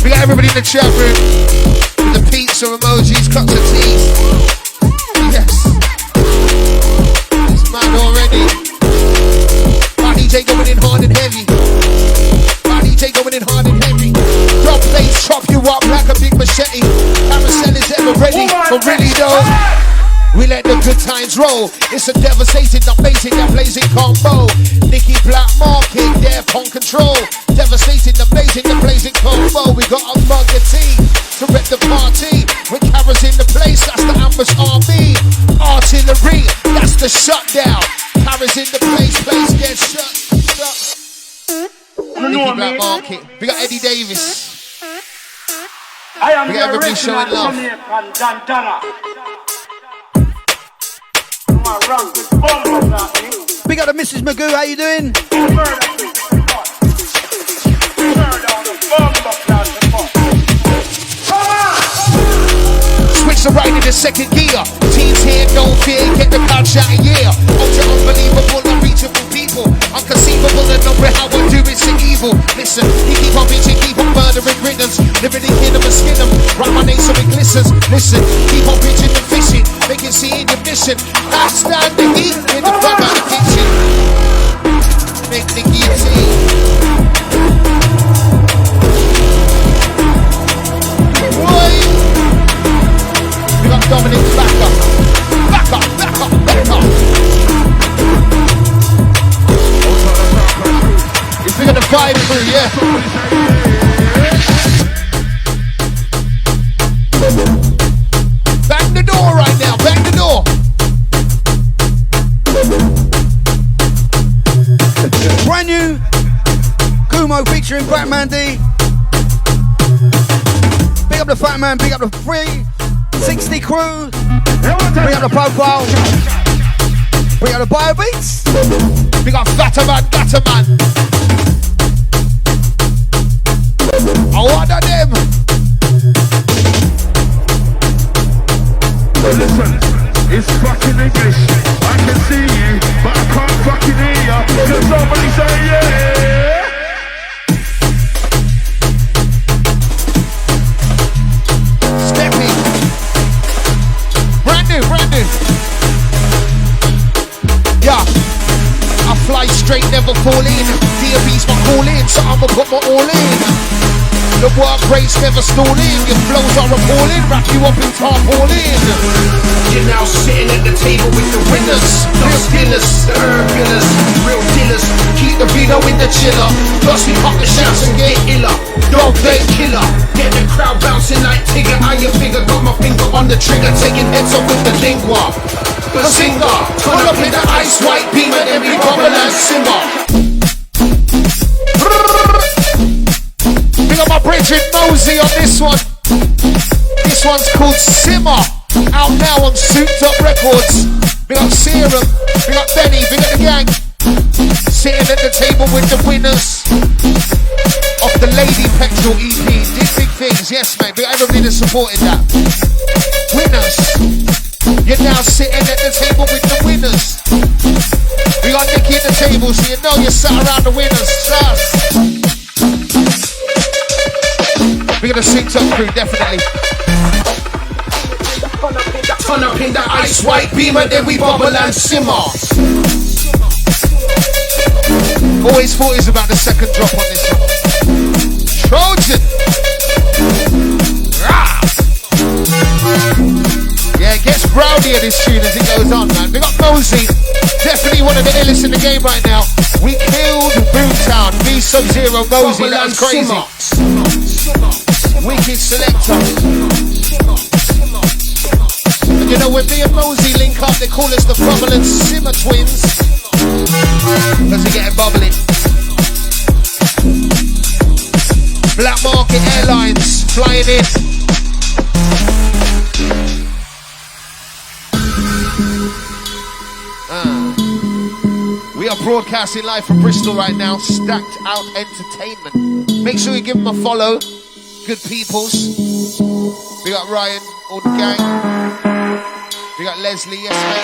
We got everybody in the chat room with the pizza emojis, cups of tea. Yes. It's mad already. DJ going in hard and heavy. My DJ going in hard and heavy. Drop bass, chop you up like a big machete. Carasel is ever ready, but really though, we let the good times roll. It's a devastating, amazing, that blazing combo. Nicky Blackmarket, there on control. Devastating, amazing, the blazing combo. We got a mug of tea to rep the party. With cameras in the place, that's the ambush army. Artillery, that's the shutdown. Cameras in the place gets shut. Nicky Blackmarket. We got Eddie Davis. I am we got everybody showing love. Big up to Mrs. Magoo, how you doing? Switch the right in the second gear. Teams here, don't fear, get the crowd shouting yeah. Ultra unbelievable, unreachable people. Unconceivable, the number how I do it's an evil. Listen, he keep on bitching, keep on murdering rhythms. Living in him and skin them. Write my name so it glistens. Listen, keep on bitching and fishing. Make it see in your mission. I stand the heat in the front of the kitchen. Make the guillotine. Boy, we got Dominic back up. Back up, back up, back up. We're gonna vibe through, yeah. Bang the door right now, bang the door. Brand new Kumo featuring Batman D. Big up the Fat Man, big up the 360 crew. Big up the profile. Big up the bio beats. We got Gatta Man. I want them. Listen, it's fucking English. I can see you, but I can't fucking hear you. Can somebody say yeah? Stepping. Brand new. Yeah. I fly straight, never fall in. DMV's my call in, so I'ma put my all in. The work rate's never stalling. Your flows are appalling. Wrap you up in tarpaulin. You're now sitting at the table with the winners. Real dealers, the herb killers, real dealers. Keep the vino in the chiller. Plus we pop the shouts and get iller. Dog day killer. Get the crowd bouncing like Tigger. I your figure, got my finger on the trigger. Taking heads off with the lingua. The singer, turn up in the ice white beamer. Then we bubble and simmer. We got my Bridget Mosey on this one. This one's called Simmer. Out now on Souped Up Records. We got Serum. We got Benny. We got the gang. Sitting at the table with the winners of the Lady Petrol EP. Did big things. Yes, mate. We got everybody that supported that. Winners. You're now sitting at the table with the winners. We got Nicky at the table, so you know you're sat around the winners. We're gonna sing some crew, definitely. Turn up in the ice white beamer, then we bubble and simmer. Always thought it was about the second drop on this one. Trojan! Rah! Yeah, it gets rowdy at this tune as it goes on, man. We got Mosey, definitely one of the illest in the game right now. We killed Boomtown, me Sub-Zero Mosey, that was crazy. Wicked selector. And you know when me and Mosey link up, they call us the Bubble and Simmer Twins. Cause we getting bubbling. Blackmarket Airlines flying in. We are broadcasting live from Bristol right now. Stacked Out Entertainment. Make sure you give them a follow. Good peoples. We got Ryan, all the gang. We got Leslie, yes mate.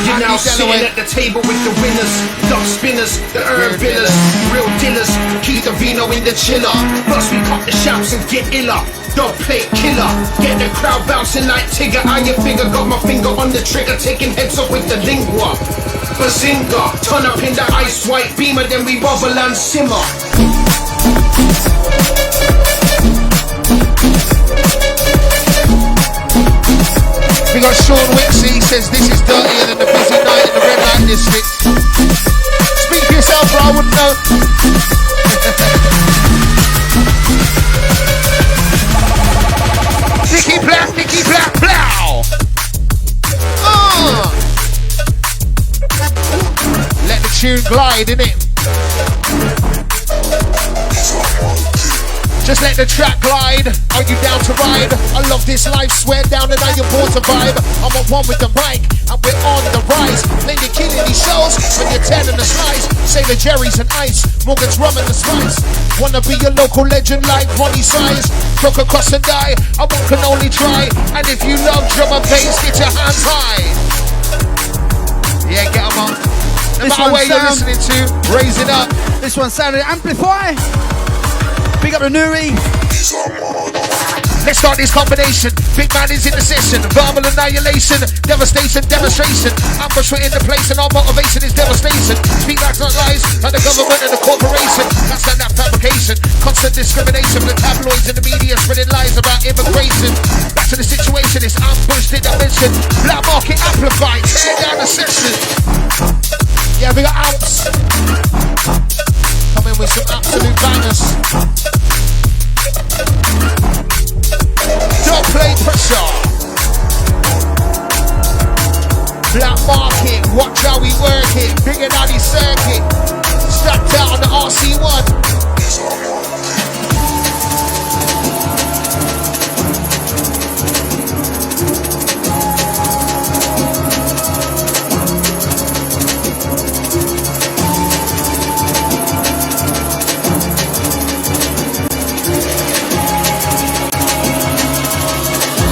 You're now sitting at the table with the winners, dog spinners, the herb billers, real dealers. Keep the vino in the chiller. Plus we pop the shouts and get iller. Dog plate killer, get the crowd bouncing like Tigger. How you figure? Got my finger on the trigger, taking heads off with the lingua. Bazinga, turn up in the ice white beamer, then we bubble and simmer. We got Sean Wixie, he says this is dirtier than the busy night in the red light district. Speak for yourself, bro, I wouldn't know. Nicky Black, blow! Let the tune glide, innit? Just let the track glide. Are you down to ride? I love this life, swear down and now you're born to vibe. I'm on one with the mic and we're on the rise. Lady killing these shows when you're 10 in the slice. Say the Jerry's and ice, Morgan's rum and the spice. Wanna be a local legend like Ronnie Size. Crook across and die, I one can only try. And if you love drum and bass, get your hands high. Yeah, get them on. No matter where you're listening to, raise it up. This one sounded Amplify. Big up the Nuri. Let's start this combination. Big man is in the session. Verbal annihilation, devastation, demonstration. Ambush we're in the place and our motivation is devastation. Speak like not lies, like the government and the corporation. That's not that fabrication. Constant discrimination from the tabloids and the media spreading lies about immigration. Back to the situation, it's ambush, did I mention? Black market amplified, tear down the session. Yeah, we got outs. Come in with some absolute bangers. Don't play pressure. Black market, watch how we work it. Big and out circuit. Strapped out on the RC1.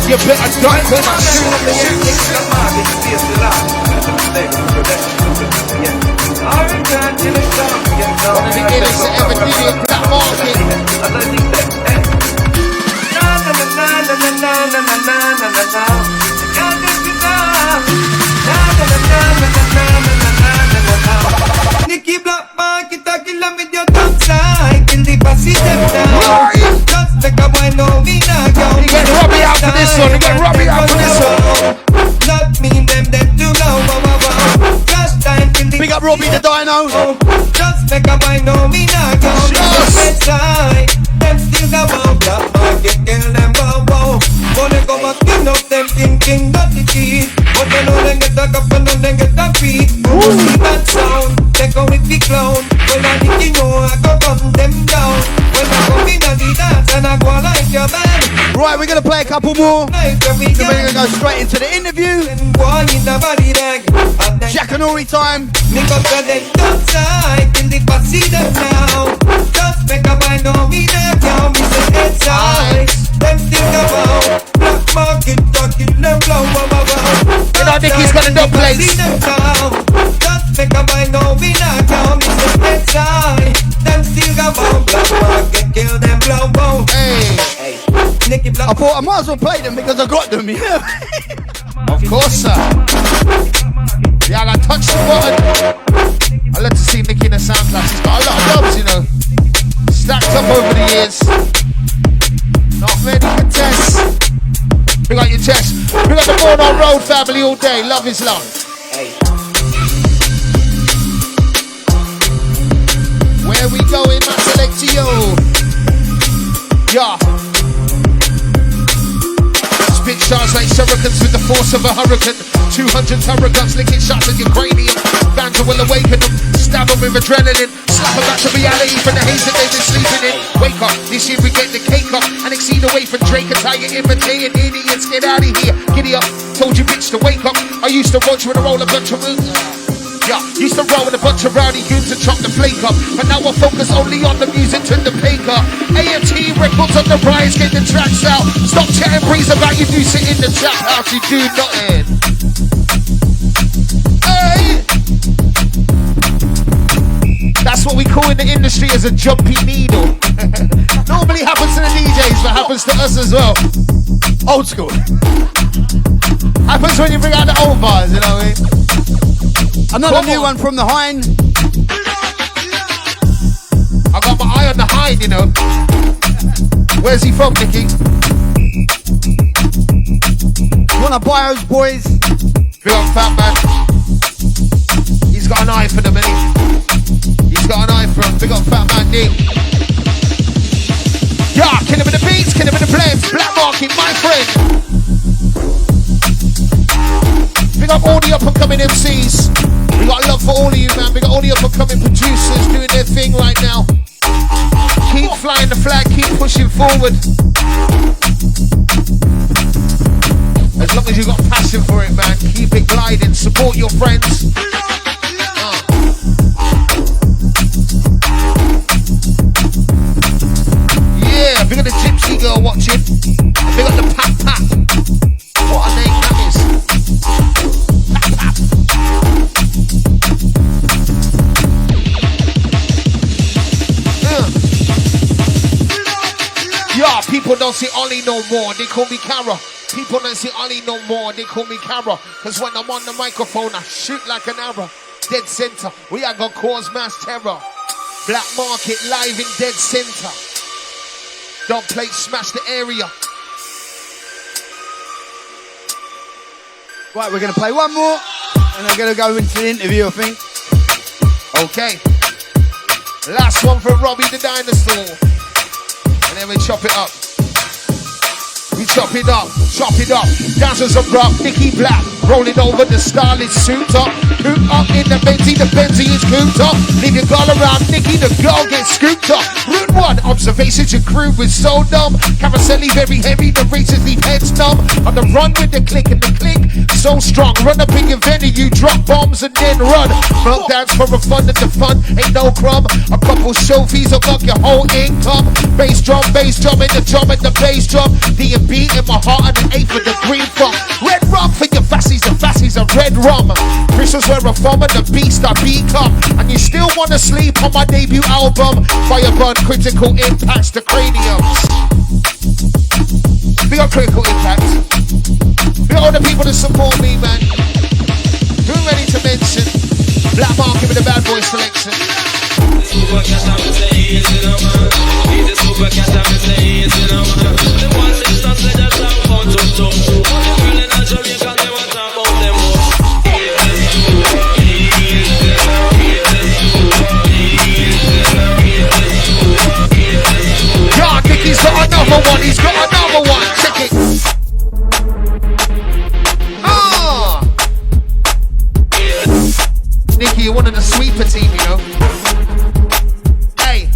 You better duck when I shoot up the one of the illest to ever do it, Black Market. Nicky Blackmarket, I kill them with your top side. Kill the pussy them down. Just make a boy know me now. You get Robbie out for this one, you get Robbie out for this one. Not mean them dead too low. Last time kill the big up Robbie the Dino. Just make a boy know me now. Just side. Them still got Blackmarket, kill them bow. Wanna go back, kill up them thinking that it is. But they know they get the cup and then they get the feet. See that sound, they go with the clown. When I think you know I go run them down. When I go in the dance and I go like your man. Right, we're gonna play a couple more. Then we're gonna go straight into the interview. Jack and Ori time. Me got the leg outside in the pussy them now. Just make a mind on me there, now me say it's side. Them think about Black Market, talking them blow. You know Nicky's got a dub place. Just make a mind on me now, me say it's side. Them still got Black Market, kill them blow. Hey. Nicky Black. I thought I might as well play them because I got them, yeah. Of course, sir. Yeah, I touched the button. I love to see Nicky in the sound class. He's got a lot of dubs, you know. Stacked up over the years. Not many contests. Big up your chest. Big up the Born on Road family all day. Love is love. Hey. Where we going, man? Select to you. Yeah. Spit shots like shurikens with the force of a hurricane. 200 turret guns licking shots at your cranium. Banter will awaken them. Stab them with adrenaline. Slap them back to reality from the haze that they've been sleeping in. Wake up, this year we get the cake up and exceed away from Drake and Tiger imitating idiots. Get out of here, giddy up. Told you bitch to wake up. I used to watch you and roll a bunch of moves. Yeah, used to roll with a bunch of rowdy goons and chop the flake up. But now I focus only on the music to the baker. AFT records on the rise, get the tracks out. Stop chatting breeze about you do sit in the trap house, you do nothing. Hey! That's what we call in the industry as a jumpy needle. Normally happens to the DJs, but happens to us as well. Old school. Happens when you bring out the old bars, you know what I mean? Another new one from the Hind. I got my eye on the Hind, you know. Where's he from, Nicky? You wanna buy those boys? Big up Fat Man. He's got an eye for them, innit? He's got an eye for him. Big up Fat Man D. Yeah, kill him with the beats, kill him with the blends. Blackmarket, my friend. Big up all the up-and-coming MCs. We got love for all of you, man. We got all the up-and-coming producers doing their thing right now. Keep flying the flag, keep pushing forward. As long as you got passion for it, man, keep it gliding. Support your friends. Yeah, big up the gypsy girl watching. Big up the Pap Pap. What a name that is. Pap Pap. Yeah, people don't see Ollie no more. They call me Cara. People don't see Ollie no more. They call me Cara. Cause when I'm on the microphone, I shoot like an arrow. Dead center. We are gonna cause mass terror. Blackmarket live in dead center. Don't play, smash the area. Right, we're going to play one more, and we're going to go into the interview, I think. Okay. Last one for Robbie the Dinosaur. And then we chop it up. We chop it up, chop it up. Dancers of rock, Nicky Black. Rolling over the stylish suit up. Cooped up in the Benzie is cooped up. Leave your girl around, Nicky, the girl gets scooped up. Route 1, observations, your crew was so dumb. Carousel very heavy, the racers leave heads numb. On the run with the click and the click, so strong. Run up in your venue, you drop bombs and then run. Milk dance for a fun and the fun, ain't no crumb. A couple show fees will knock your whole income. Bass drum and the drum and the bass drum. D&B in my heart and an 8 for the green funk. Red rum for your fassies, the fassies are red rum. Crystals where a form and the beast I become. And you still wanna sleep on my debut album. Firebun, critical impacts to craniums. Big up critical impact. Big up all the people that support me, man. Too many to mention. Blackmarket with the bad boy selection. Yeah, Nicky's got another one. He's got another one. Check it. Nicky, you're one of the sweeper team, you know. Hey,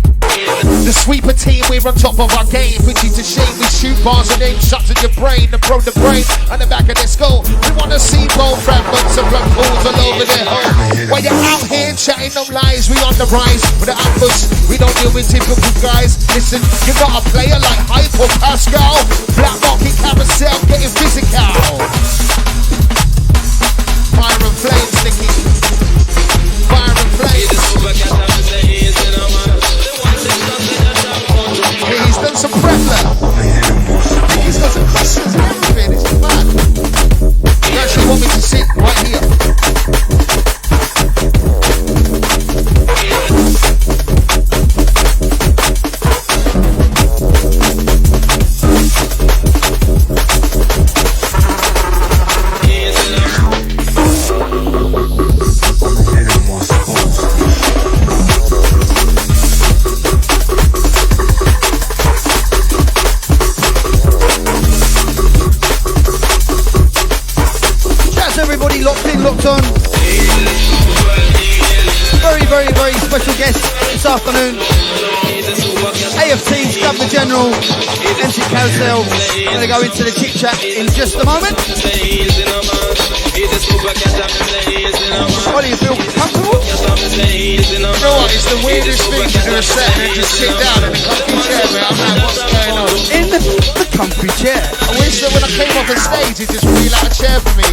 the sweeper team, we're on top of our game. Put you to shame, we shoot bars and aim shots at your brain. And pro the brain on the back of their skull. We wanna see bone fragments and blood pools all over their home. While you're out here chatting them lies, we on the rise. With the ambush, we don't deal with typical guys. Listen, you got a player like Hype or Pascal. Blackmarket Carousel, getting physical. Fire and flames, Nicky. Fire and flames. Yeah, he's done some prep work. He's got some questions and everything. It's mad. You actually want me to sit right here. Locked on. Very special guest this afternoon. AFT's Governor General, MC Carasel. I'm going to go into the chit chat in just a moment. What do you feel comfortable? You know what? It's the weirdest thing to do a set and just sit down in the comfy chair, man. I'm like, what's going on? In the comfy chair. I wish that when I came off the stage, it just wheel out a chair for me.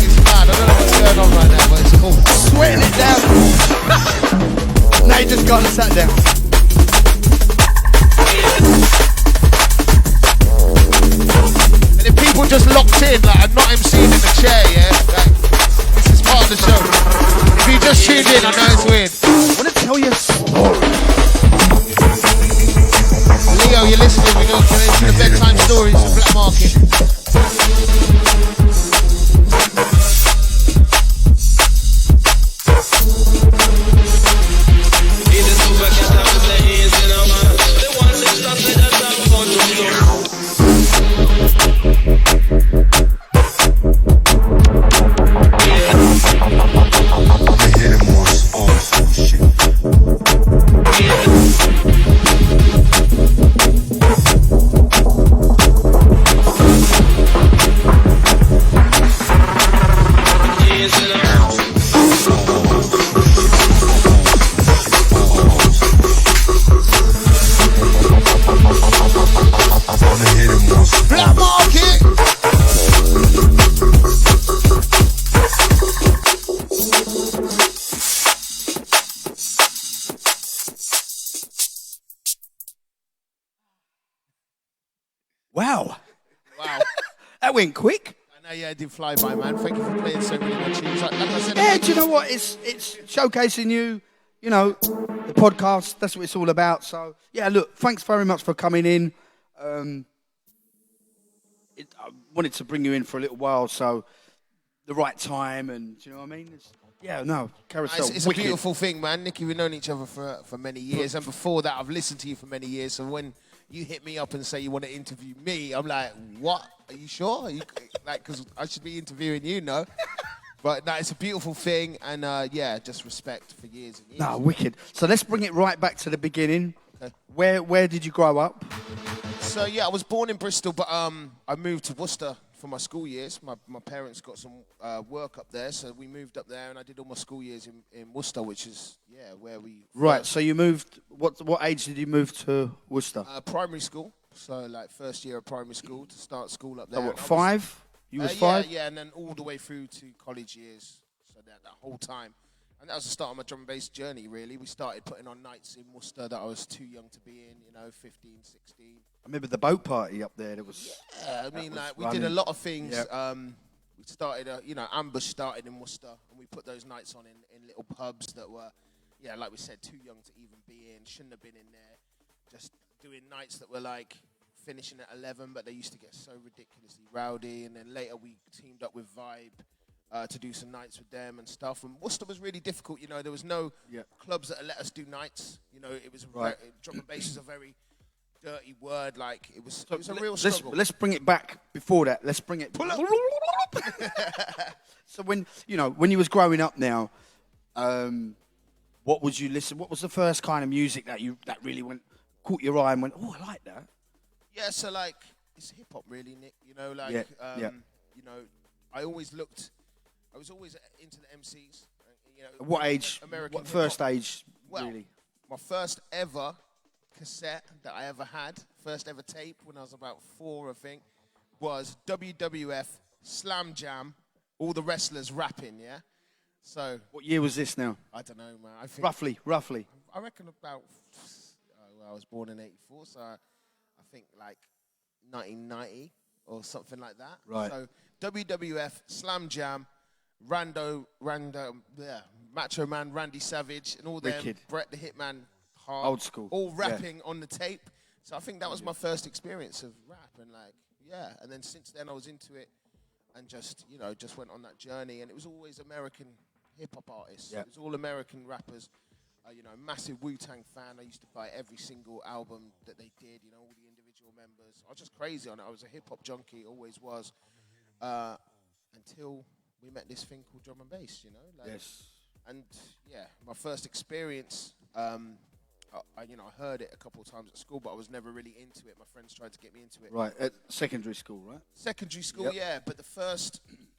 It's mad. I don't know what's going on right now, but it's cool. Sweating it down. just tuned in, I know it's weird. I want to tell you a story. Leo, you're listening. We're going to get into the bedtime stories of Black Market. Black Market! Wow. Wow. That went quick. I know, yeah, it did fly by, man. Thank you for playing so many more tunes. Like I said, Yeah, do you know what? It's showcasing you, you know, the podcast. That's what it's all about. So, yeah, look, thanks very much for coming in. I wanted to bring you in for a little while, so the right time, and do you know what I mean? Carasel, it's a beautiful thing, man. Nicky, we've known each other for many years, and before that, I've listened to you for many years. So when you hit me up and say you want to interview me, I'm like, what? Are you sure? Are you, like, because I should be interviewing you, no? But no, it's a beautiful thing, and yeah, just respect for years and years. No, wicked. So let's bring it right back to the beginning. Okay. Where did you grow up? So yeah, I was born in Bristol, but I moved to Worcester for my school years. My parents got some work up there, so we moved up there, and I did all my school years in Worcester, which is where we. Right. So you moved. What age did you move to Worcester? Primary school. So like first year of primary school to start school up there. So what, 5? You was 5? Yeah, and then all the way through to college years. So that whole time. And that was the start of my drum and bass journey, really. We started putting on nights in Worcester that I was too young to be in, 15, 16. I remember the boat party up there. There was. Yeah, I mean, like, we did a lot of things. Yep. We started, Ambush started in Worcester, and we put those nights on in little pubs that were, like we said, too young to even be in, shouldn't have been in there. Just doing nights that were like finishing at 11, but they used to get so ridiculously rowdy. And then later we teamed up with Vibe to do some nights with them and stuff. And Worcester was really difficult. There was no clubs that let us do nights. It was drum and bass is a very dirty word. Like it was a real struggle. Let's bring it back before that. Let's bring it. Pull up. So when you was growing up now, what would you listen? What was the first kind of music that really caught your eye and went, oh, I like that? Yeah, so like it's hip hop, really, Nick. I was always into the MCs. What age? American what first hip-hop. age? Well, really? My first ever cassette that I ever had, first ever tape when I was about 4, I think, was WWF Slam Jam. All the wrestlers rapping, yeah. So. What year was this now? I don't know, man. I think roughly. I reckon about. I was born in '84, so I think like 1990 or something like that. Right. So WWF Slam Jam, Macho Man, Randy Savage, and all them, Bret the Hitman Hart, old school, all rapping on the tape. So I think that was my first experience of rap, and and then since then I was into it, and just went on that journey, and it was always American hip hop artists. It was all American rappers. Massive Wu-Tang fan. I used to buy every single album that they did, all the individual members. I was just crazy on it. I was a hip-hop junkie, always was, until we met this thing called drum and bass, Yes. And, my first experience, I heard it a couple of times at school, but I was never really into it. My friends tried to get me into it. Right, at secondary school, right? Secondary school, yeah. But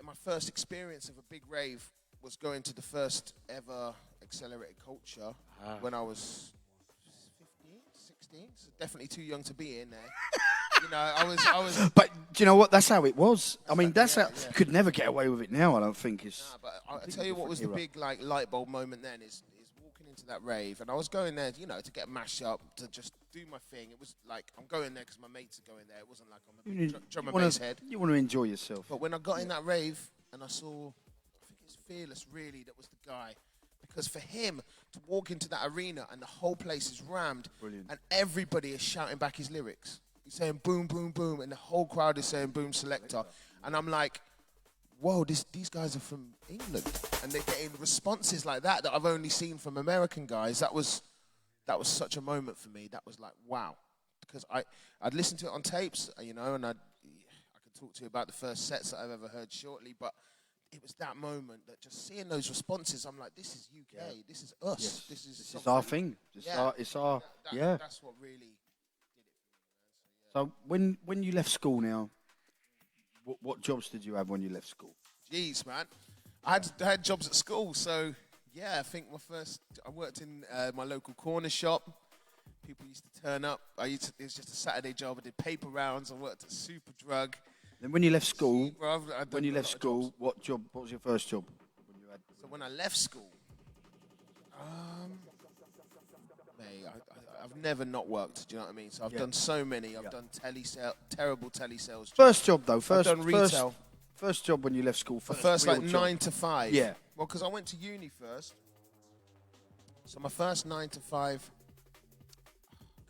my first experience of a big rave was going to the first ever Accelerated Culture when I was 15, 16. So definitely too young to be in there. I was. But do you know what? That's how it was. I mean, that's how you could never get away with it now. I don't think it's. Nah, but I'll tell you what was the big light bulb moment then is walking into that rave, and I was going there, to get mashed up, to just do my thing. It was like I'm going there because my mates are going there. It wasn't like I'm a drum and bass head. You want to enjoy yourself. But when I got in that rave and I saw, I think it's Fearless really that was the guy. Because for him to walk into that arena and the whole place is rammed, Brilliant. and everybody is shouting back his lyrics. He's saying boom, boom, boom, and the whole crowd is saying boom, selector. And I'm like, whoa, these guys are from England, and they're getting responses like that I've only seen from American guys. That was such a moment for me. That was like, wow. Because I'd listened to it on tapes, you know, and I could talk to you about the first sets that I've ever heard shortly, but it was that moment that just seeing those responses, I'm like, this is UK, this is us, Yes. this is our thing. It's our That's what really did it for me, man. So when you left school now, what jobs did you have when you left school? Jeez, man. I had jobs at school, so yeah, I think I worked in my local corner shop. People used to turn up. It was just a Saturday job. I did paper rounds. I worked at Superdrug. Then when you left school, what was your first job? So when I left school, mate, I've never not worked. Do you know what I mean? So I've done so many. I've done terrible telesales. First job though. I've done retail. First job when you left school. First like 9 to 5. Yeah. Well, because I went to uni first. So my first 9 to 5.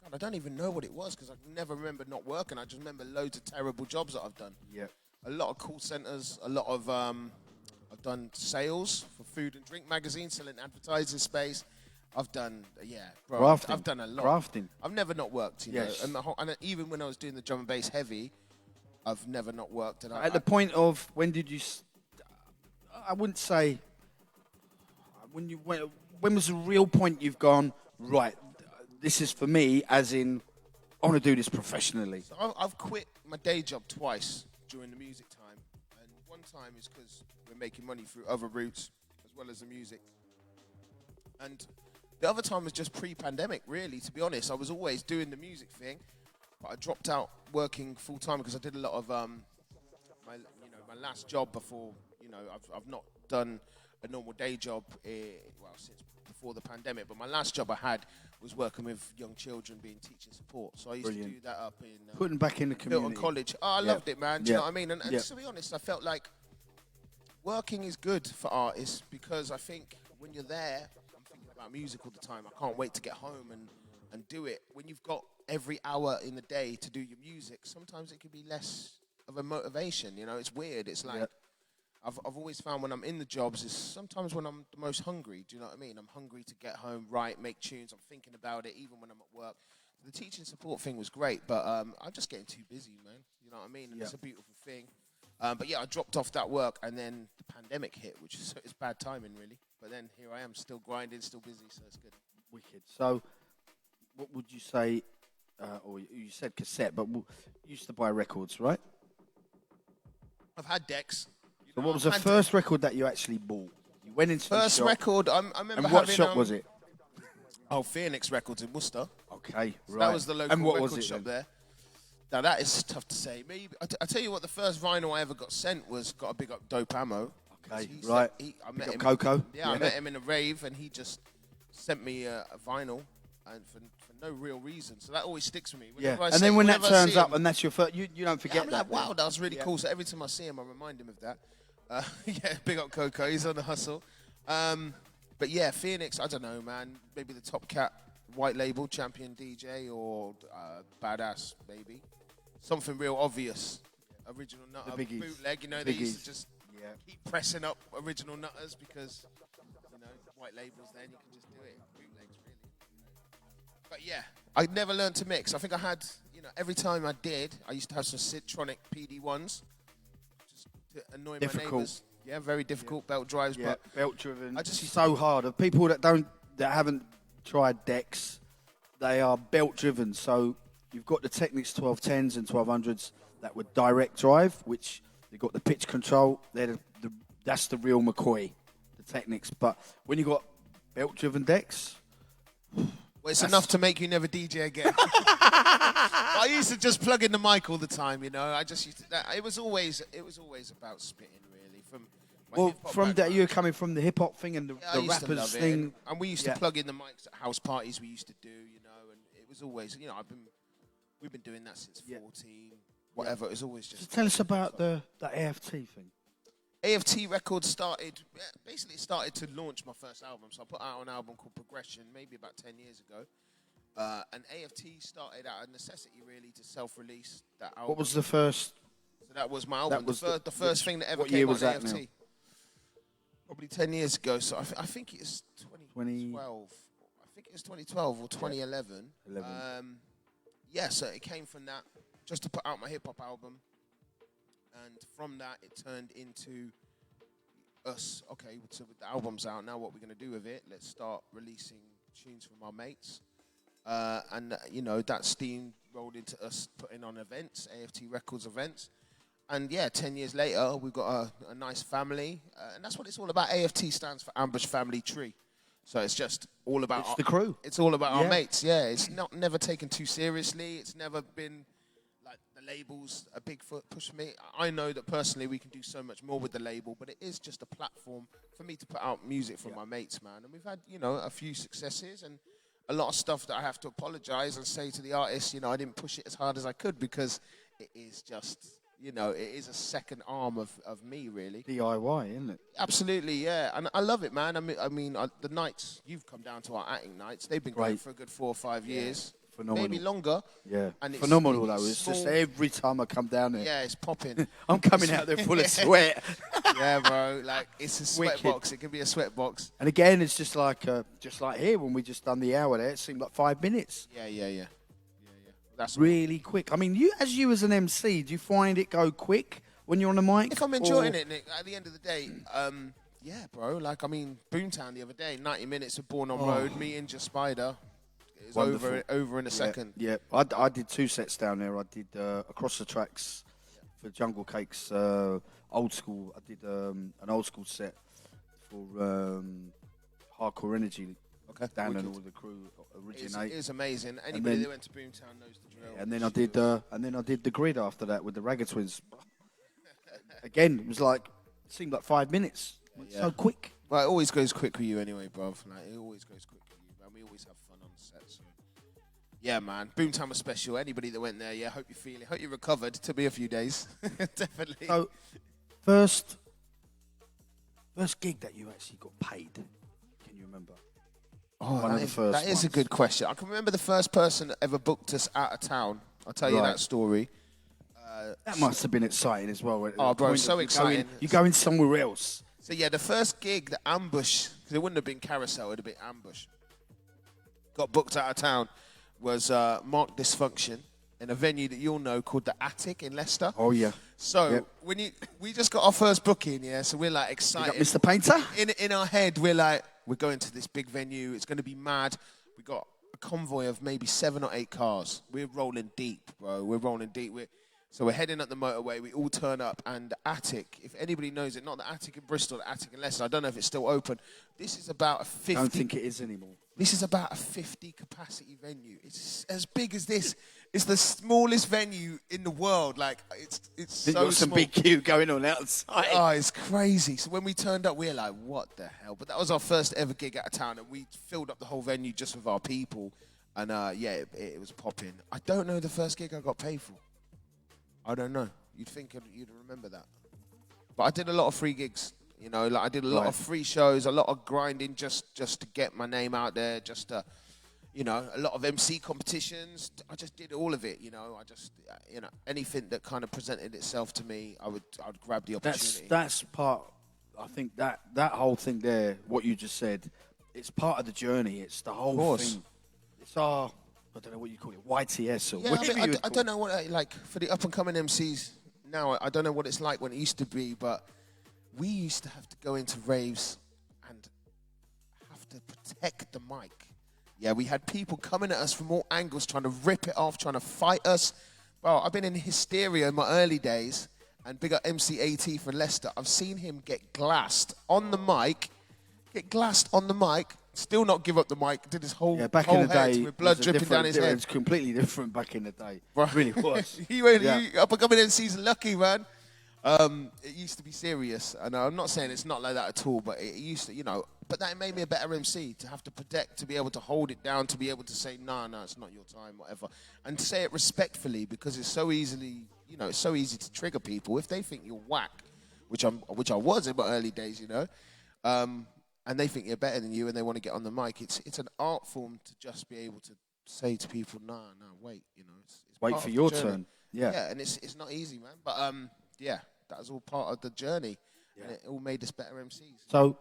God, I don't even know what it was because I never remember not working. I just remember loads of terrible jobs that I've done. Yeah. A lot of call centers. A lot of I've done sales for food and drink magazines, selling advertising space. I've done, bro. Grafting. I've done a lot. Grafting. I've never not worked, you Yes. know. And even when I was doing the drum and bass heavy, I've never not worked. And At the point of when did you? I wouldn't say. When was the real point you've gone right? This is for me, as in, I want to do this professionally. So I've quit my day job twice during the music time, and one time is because we're making money through other routes as well as the music, and the other time was just pre-pandemic. Really, to be honest, I was always doing the music thing, but I dropped out working full time because I did a lot of my last job before. I've not done a normal day job since before the pandemic, but my last job I had was working with young children, being teaching support. So I used to do that up in putting back in the community. Milton College. Oh, I loved it, man. Do you know what I mean? And to be honest, I felt like working is good for artists because I think when you're there, I'm thinking about music all the time. I can't wait to get home and do it. When you've got every hour in the day to do your music, sometimes it can be less of a motivation. You know, it's weird. It's like I've always found when I'm in the jobs is sometimes when I'm the most hungry. Do you know what I mean? I'm hungry to get home, write, make tunes. I'm thinking about it even when I'm at work. The teaching support thing was great, but I'm just getting too busy, man. You know what I mean? And it's a beautiful thing. But yeah, I dropped off that work, and then the pandemic hit, which is it's bad timing, really. But then here I am, still grinding, still busy, so it's good. Wicked. So, what would you say? Or you said cassette, but you used to buy records, right? I've had decks. So, what was the first record that you actually bought? You went into first the shop, record. I remember. And what having, shop was it? Oh, Phoenix Records in Worcester. Okay, So right. that was the local and what record was it shop then? there. Now that is tough to say. Maybe I tell you what, the first vinyl I ever got sent was got a big up Dope Ammo. Okay, He right. I Big met up him. Coco. Yeah, I met him in a rave, and he just sent me a vinyl, and for no real reason. So that always sticks with me. Whenever I And see- then when that whenever I turns see up him- and that's your first, you don't forget I'm that. like, wow, that was really cool. So every time I see him, I remind him of that. Yeah, big up Coco. He's on the hustle. But yeah, Phoenix, I don't know, man. Maybe the Top Cat white label, Champion DJ, or Badass, maybe. Something real obvious. Original Nutter, biggies. bootleg. You know, The they used biggies. to just keep pressing up original Nutters because, white labels then, you can just do it. Bootlegs, really. But yeah, I never learned to mix. I think I had, every time I did, I used to have some Citronic PD1s just to annoy my neighbours. Yeah, very difficult belt drives, but belt driven. I just so hard. Of people that haven't tried decks, they are belt driven. So you've got the Technics 1210s and 1200s that were direct drive, which they've got the pitch control. That's the real McCoy, the Technics. But when you got belt driven decks, well, it's enough to make you never DJ again. I used to just plug in the mic all the time, I just used to. It was always about spitting, really. From that you're coming from the hip hop thing and the I used to rappers love it. thing, and we used to plug in the mics at house parties we used to do, and it was always, we've been doing that since 14, whatever. It was always just. Tell us about the AFT thing. AFT Records basically started to launch my first album. So I put out an album called Progression maybe about 10 years ago. And AFT started out of necessity, really, to self-release that album. What was the first? So that was my album. That was the first thing that ever what came year on was that AFT. now? Probably 10 years ago. So I think it's 2012. I think it was 2012 or 2011. Yeah, so it came from that, just to put out my hip-hop album. And from that, it turned into us. Okay, so with the album's out, now what we're going to do with it? Let's start releasing tunes from our mates. And, that steam rolled into us putting on events, AFT Records events. And, 10 years later, we've got a nice family. And that's what it's all about. AFT stands for Ambush Family Tree. So it's just all about the crew. It's all about our mates, yeah. It's never taken too seriously. It's never been like the label's a big push for me. I know that personally we can do so much more with the label, but it is just a platform for me to put out music from my mates, man. And we've had, a few successes and a lot of stuff that I have to apologize and say to the artists, I didn't push it as hard as I could because it is just, it is a second arm of me, really. DIY, isn't it? Absolutely, yeah. And I love it, man. I mean, the nights, you've come down to our acting nights. They've been going for a good 4 or 5 years. Phenomenal. Maybe longer. Yeah. And phenomenal, though. It's just every time I come down there. Yeah, it's popping. I'm coming out there full of sweat. Yeah, bro. Like, it's a sweat box. It can be a sweat box. And again, it's just like here when we just done the hour there. It seemed like 5 minutes. Yeah. That's really quick. I mean, you as an MC, do you find it go quick when you're on the mic? If I'm enjoying it, Nick, at the end of the day, yeah, bro. Like, I mean, Boomtown the other day, 90 minutes of Born on Road, me and Just Spider. It was over in a second. Yeah, I did 2 sets down there. I did Across the Tracks for Jungle Cakes, old school. I did an old school set for Hardcore Energy. Okay. Dan and all the crew originate. It is amazing. Anybody that went to Boomtown knows the drill. And then I did the Grid after that with the Ragga Twins. Again, it was like seemed like 5 minutes. So quick. Well, it always goes quick with you anyway, bruv. Like, it always goes quick with you, man. We always have fun on the set. So. Yeah, man. Boomtown was special. Anybody that went there, hope you're feeling. Hope you recovered. Took me a few days. Definitely. So, first gig that you actually got paid. Can you remember? Oh, that is a good question. I can remember the first person that ever booked us out of town. I'll tell you that story. That must have been exciting as well. Oh, bro, so exciting. You're going somewhere else. So, the first gig, the Ambush, because it wouldn't have been Carousel, it would have been Ambush. Got booked out of town, was Mark Dysfunction in a venue that you'll know called The Attic in Leicester. Oh, yeah. So, we just got our first booking, so we're like excited. You got Mr. Painter? In our head, we're like, we're going to this big venue. It's going to be mad. We got a convoy of maybe 7 or 8 cars. We're rolling deep, bro. We're rolling deep. So we're heading up the motorway. We all turn up. And the Attic, if anybody knows it, not the Attic in Bristol, the Attic in Leicester. I don't know if it's still open. This is about a 50... I don't think it is anymore. This is about a 50 capacity venue. It's as big as this. It's the smallest venue in the world. Like, it's so got some small. big queue going on outside. Oh, it's crazy. So when we turned up, we were like, what the hell? But that was our first ever gig out of town, and we filled up the whole venue just with our people. And, it was popping. I don't know the first gig I got paid for. I don't know. You'd think you'd remember that. But I did a lot of free gigs. I did a lot of free shows, a lot of grinding just to get my name out there, a lot of MC competitions. I just did all of it, anything that kind of presented itself to me, I'd grab the opportunity. That's part, I think that whole thing there, what you just said, it's part of the journey. It's the whole thing. It's our, I don't know what you call it, YTS or whatever I don't know what, like, for the up-and-coming MCs now, I don't know what it's like when it used to be, but we used to have to go into raves and have to protect the mic. Yeah, we had people coming at us from all angles, trying to rip it off, trying to fight us. Well, I've been in hysteria in my early days, and big up MC AT for Leicester. I've seen him get glassed on the mic, still not give up the mic, did his whole back in the day, with blood dripping down his head. It's completely different back in the day. Right. It really was. Up-and-coming MC's lucky, man. It used to be serious, and I'm not saying it's not like that at all, but it used to, but that made me a better MC, to have to protect, to be able to hold it down, to be able to say, no, it's not your time, whatever, and to say it respectfully, because it's so easily, it's so easy to trigger people. If they think you're whack which I was in my early days, you know. And they think you're better than you, and they want to get on the mic. It's an art form to just be able to say to people, no, wait, you know. It's wait for your turn. Yeah, and it's not easy, man. But yeah, that was all part of the journey, and it all made us better MCs. So,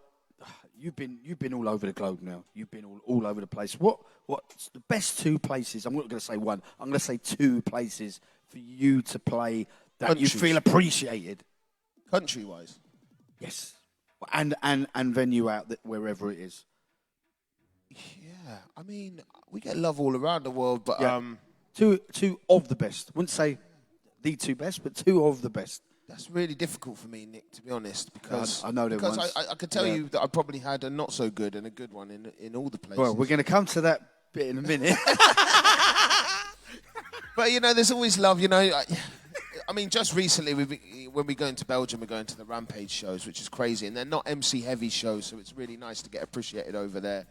you've been all over the globe now. You've been all over the place. What's the best two places? I'm not going to say one. I'm going to say two places for you to play that Countries. you feel appreciated. Country-wise. Yes. And venue out wherever it is. Yeah, I mean, we get love all around the world, but two of the best. Wouldn't say the two best, but two of the best. That's really difficult for me, Nick, to be honest, because I know there because was. I could tell you that I probably had a not so good and a good one in all the places. Well, we're going to come to that bit in a minute. But you know, there's always love. You know, I mean, just recently when we go into Belgium, we're going to the Rampage shows, which is crazy, and they're not MC heavy shows, so it's really nice to get appreciated over there.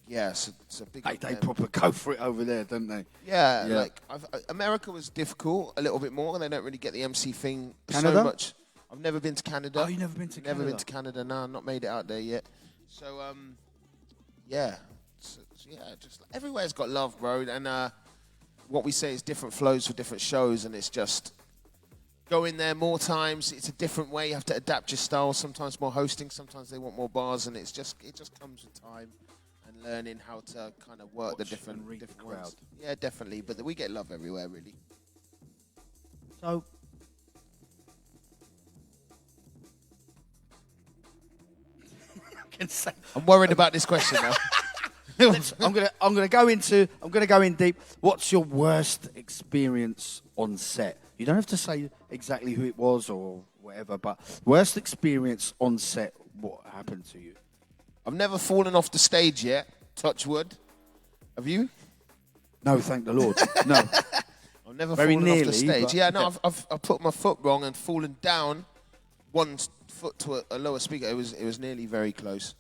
Yeah, so it's a big. They proper go for it over there, don't they? Yeah. Like America was difficult a little bit more. They don't really get the MC thing so much. I've never been to Canada. Oh, you've never been to Canada? Never been to Canada. No, not made it out there yet. So yeah, just everywhere's got love, bro. And what we say is different flows for different shows, and it's just go in there more times. It's a different way. You have to adapt your style. Sometimes more hosting. Sometimes they want more bars, and it just comes with time. Learning how to kind of work the different ones. Yeah, definitely. But we get love everywhere, really. So, I'm worried about this question now. I'm gonna go in deep. What's your worst experience on set? You don't have to say exactly who it was or whatever, but worst experience on set. What happened to you? I've never fallen off the stage yet. Touch wood. Have you? No, thank the Lord. No. I've never fallen off the stage. Yeah, no, I've put my foot wrong and fallen down one foot to a lower speaker. It was nearly very close.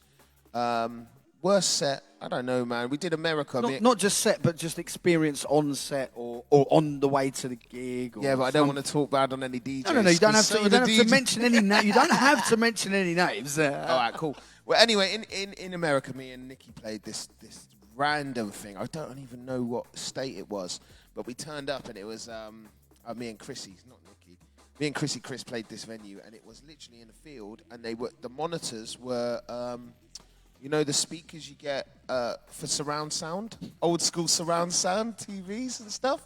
Worst set? I don't know, man. We did America. Not just set, but just experience on set or on the way to the gig. Or yeah, but I don't want to talk bad on any DJs. No. You don't have to mention any names. You don't have to mention any names. All right, cool. Well, anyway, in America, me and Nicky played this random thing. I don't even know what state it was, but we turned up and it was me and Chrissy, not Nicky. Me and Chris played this venue, and it was literally in a field, and the monitors were, you know, the speakers you get for surround sound, old school surround sound TVs and stuff.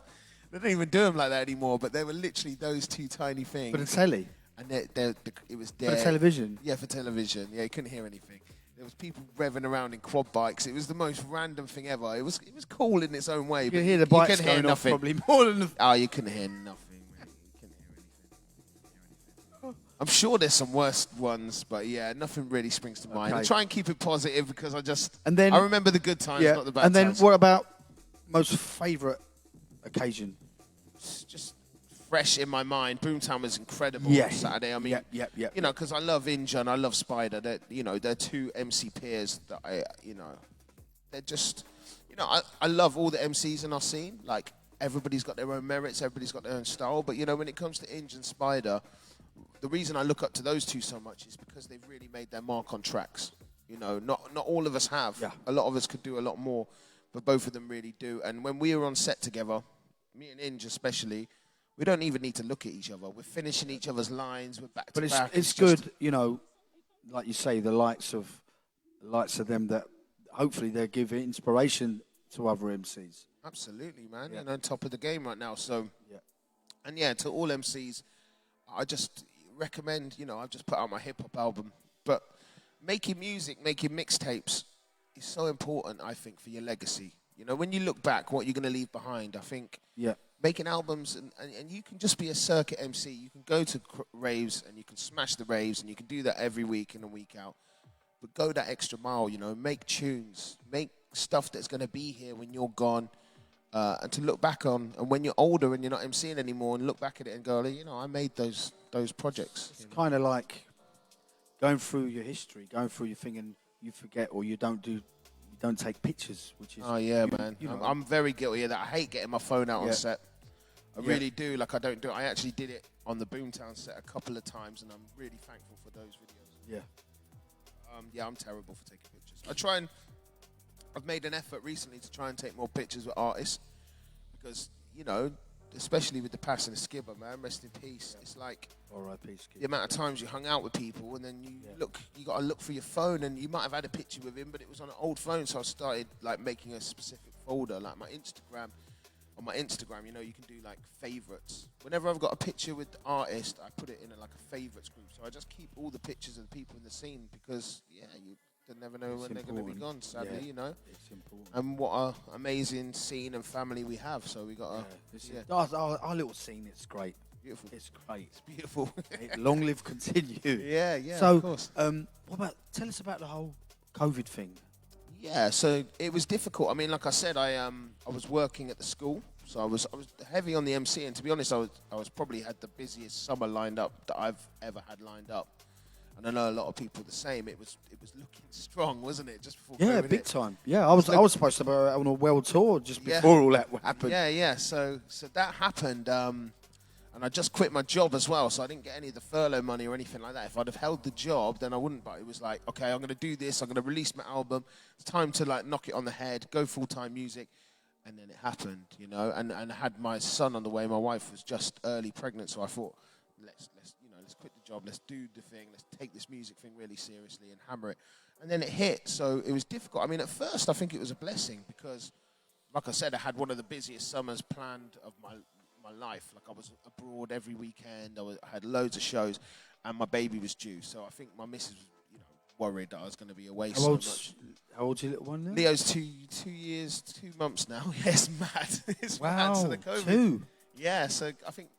They don't even do them like that anymore, but they were literally those two tiny things. For the telly. And it was there. For television? Yeah, for television. Yeah, you couldn't hear anything. There was people revving around in quad bikes. It was the most random thing ever. It was cool in its own way. You could hear the bikes going off probably more than the... Oh, you couldn't hear nothing, man. You couldn't hear anything. I'm sure there's some worse ones, but yeah, nothing really springs to mind. I try and keep it positive because I remember the good times, not the bad times. And then what about most favourite occasion? Just fresh in my mind. Boomtown was incredible on Saturday. I mean, you know, because I love Inja and I love Spider. They're two MC peers that they're just, I love all the MCs in our scene. Like, everybody's got their own merits, everybody's got their own style. But, when it comes to Inja and Spider, the reason I look up to those two so much is because they've really made their mark on tracks. Not all of us have. Yeah. A lot of us could do a lot more, but both of them really do. And when we were on set together, me and Inja especially, we don't even need to look at each other. We're finishing each other's lines. We're back to back. But it's good, like you say, the likes of them that hopefully they give inspiration to other MCs. Absolutely, man. Yeah. On top of the game right now. So, and to all MCs, I just recommend. I've just put out my hip hop album, but making music, making mixtapes is so important. I think for your legacy. When you look back, what you're going to leave behind. I think. Yeah. Making albums, and you can just be a circuit MC. You can go to raves, and you can smash the raves, and you can do that every week in and week out. But go that extra mile, make tunes, make stuff that's going to be here when you're gone, and to look back on, and when you're older and you're not MCing anymore, and look back at it and go, I made those projects. It's kind of like going through your history, going through your thing, and you forget or you don't take pictures, which is... Oh, yeah, man. I'm very guilty of that. I hate getting my phone out on set. I really do. Like, I don't do it. I actually did it on the Boomtown set a couple of times, and I'm really thankful for those videos. Yeah. Yeah, I'm terrible for taking pictures. I've made an effort recently to try and take more pictures with artists because, you know, especially with the passing of Skibber, man, rest in peace. It's like R.I.P. Skibber. The amount of times you hung out with people and then you got to look for your phone, and you might have had a picture with him, but it was on an old phone, so I started like making a specific folder, like my Instagram. On my Instagram, you know, you can do like favorites. Whenever I've got a picture with the artist, I put it in like a favorites group. So I just keep all the pictures of the people in the scene because, you never know when they're going to be gone, sadly, you know. It's important. And what an amazing scene and family we have. So we got our little scene, it's great. Beautiful. It's great. It's beautiful. Long live continue. Yeah, so, of course. Tell us about the whole COVID thing. Yeah, so it was difficult. I mean, like I said, I was working at the school, so I was heavy on the MC, and to be honest, I was probably had the busiest summer lined up that I've ever had lined up. And I know a lot of people the same. It was looking strong, wasn't it? Just before COVID big time. Yeah, I was supposed to be on a world tour just before all that happened. Yeah. So that happened, and I just quit my job as well, so I didn't get any of the furlough money or anything like that. If I'd have held the job, then I wouldn't. But it was like, okay, I'm going to do this. I'm going to release my album. It's time to like knock it on the head, go full-time music. And then it happened, you know. And I had my son on the way. My wife was just early pregnant, so I thought, let's quit the job. Let's do the thing. Let's take this music thing really seriously and hammer it. And then it hit, so it was difficult. I mean, at first, I think it was a blessing because, like I said, I had one of the busiest summers planned of my life. Like, I was abroad every weekend. I had loads of shows, and my baby was due. So I think my missus was, worried that I was going to be away so much. How old's your little one now? Leo's 2 years, 2 months now. Yeah, it's mad. It's mad. So the COVID. 2? Yeah, so I think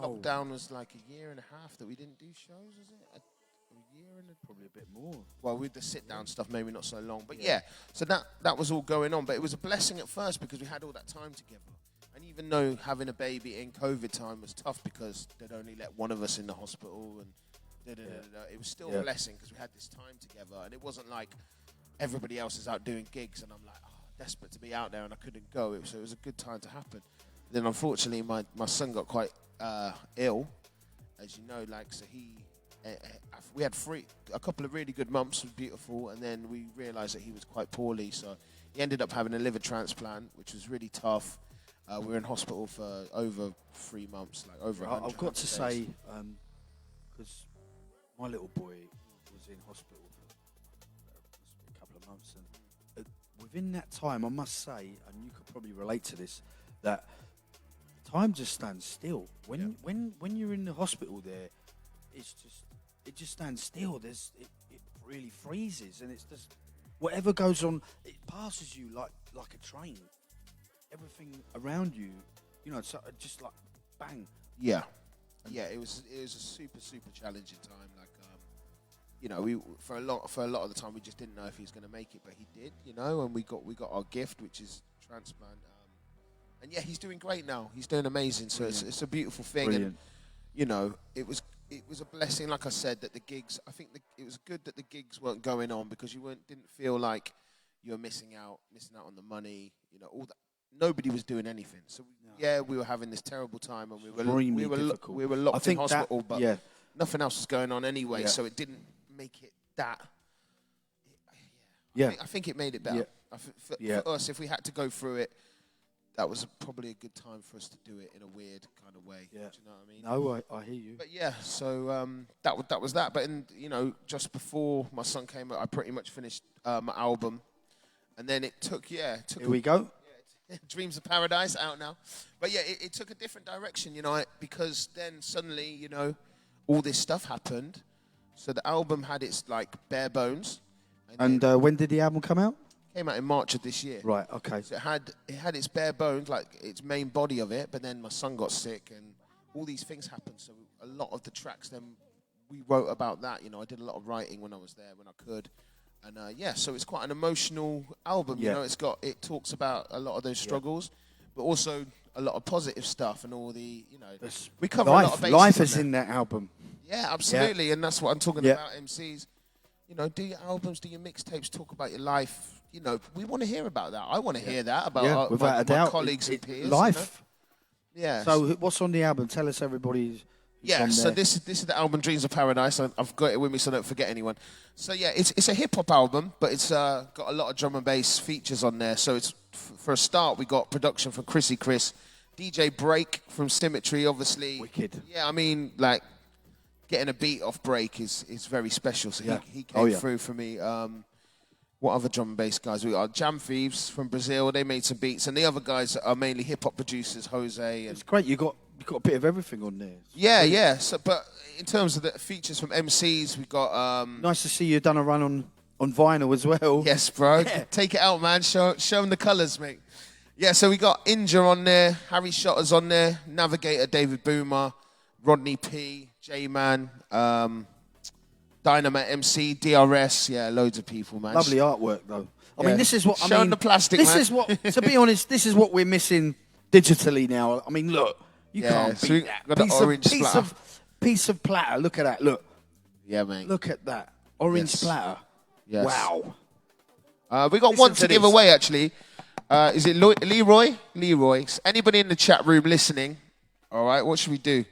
lockdown was like a year and a half that we didn't do shows, was it? A year and probably a bit more. Well, with the sit-down stuff, maybe not so long. But yeah, so that was all going on. But it was a blessing at first because we had all that time together. And even though having a baby in COVID time was tough because they'd only let one of us in the hospital and it was still a blessing because we had this time together. And it wasn't like everybody else is out doing gigs and I'm like, desperate to be out there and I couldn't go. So it was a good time to happen. Then unfortunately, my son got quite ill, as you know. Like, so we had a couple of really good months, was beautiful, and then we realised that he was quite poorly. So he ended up having a liver transplant, which was really tough. We were in hospital for over 3 months, like over 100 I've got to days. say, because my little boy was in hospital for a couple of months, and within that time, I must say, and you could probably relate to this, that time just stands still. When you're in the hospital there, it just stands still. It really freezes, and it's just whatever goes on, it passes you like a train. Everything around you, it's just like bang. Yeah, it was a super challenging time. Like, we for a lot of the time we just didn't know if he was going to make it, but he did. And we got our gift, which is transplant. And yeah, he's doing great now. He's doing amazing. So it's a beautiful thing. Brilliant. And it was a blessing. Like I said, that the gigs. I think it was good that the gigs weren't going on because you didn't feel like you were missing out on the money. All that. Nobody was doing anything. So we were having this terrible time, and we were locked in hospital, but nothing else was going on anyway. So it didn't make it that. I think it made it better. For us, if we had to go through it, that was probably a good time for us to do it in a weird kind of way. Yeah. Do you know what I mean? No, I hear you. But yeah, so that was that. But just before my son came out, I pretty much finished my album, and then it took. Here we go. Dreams of Paradise out now. But yeah, it took a different direction, because then suddenly, all this stuff happened. So the album had its bare bones. And when did the album come out? Came out in March of this year. Right, okay. So it had its bare bones, like its main body of it, but then my son got sick and all these things happened. So a lot of the tracks then we wrote about that. I did a lot of writing when I was there, when I could. And so it's quite an emotional album. It talks about a lot of those struggles, but also a lot of positive stuff and all the we cover a lot of bases. Life is in that album. Yeah, absolutely, and that's what I'm talking about. MCs, do your albums, do your mixtapes, talk about your life. We want to hear about that. I want to hear that about my colleagues and peers. Life. Yeah. So what's on the album? Tell us, everybody. Yeah, so this is the album Dreams of Paradise. I've got it with me so I don't forget anyone. So yeah, it's a hip hop album, but it's got a lot of drum and bass features on there. So it's for a start, we got production from Chrissy Chris, DJ Break from Symmetry, obviously. Wicked. Yeah, I mean, like getting a beat off Break is very special. So he came through for me. What other drum and bass guys? We got Jam Thieves from Brazil. They made some beats, and the other guys are mainly hip hop producers. Jose. And it's great. You got a bit of everything on there. Yeah. So, but in terms of the features from MCs, we got. Nice to see you done a run on vinyl as well. Yes, bro. Yeah. Take it out, man. Show them the colours, mate. Yeah. So we got Inja on there, Harry Shotter's on there, Navigator, David Boomer, Rodney P, J-Man, Dynamite MC, DRS. Yeah, loads of people, man. Lovely artwork, though. I mean, this is what Showing the plastic. This man. is what. To be honest, this is what we're missing digitally now. I mean, look. You can't beat that. Got the orange splatter. Piece of platter. Look at that. Look. Yeah, mate. Look at that. Orange splatter. Yes. Wow. We got one to give away, actually. Is it Leroy? Leroy. Anybody in the chat room listening? All right, what should we do?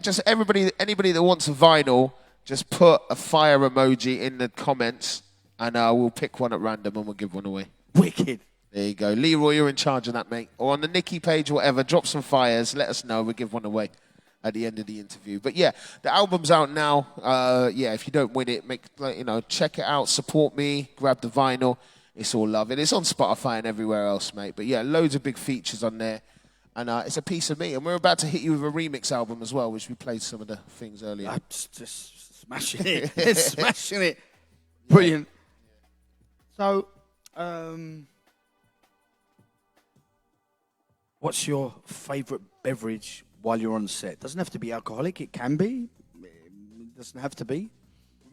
Just anybody that wants a vinyl, just put a fire emoji in the comments, and we'll pick one at random and we'll give one away. Wicked. There you go. Leroy, you're in charge of that, mate. Or on the Nicky page or whatever, drop some fires. Let us know. We'll give one away at the end of the interview. But yeah, the album's out now. If you don't win it, check it out. Support me. Grab the vinyl. It's all love. It's on Spotify and everywhere else, mate. But yeah, loads of big features on there. And it's a piece of me. And we're about to hit you with a remix album as well, which we played some of the things earlier. I'm just smashing it. Smashing it. Brilliant. So, what's your favourite beverage while you're on set? Doesn't have to be alcoholic. It can be. It doesn't have to be.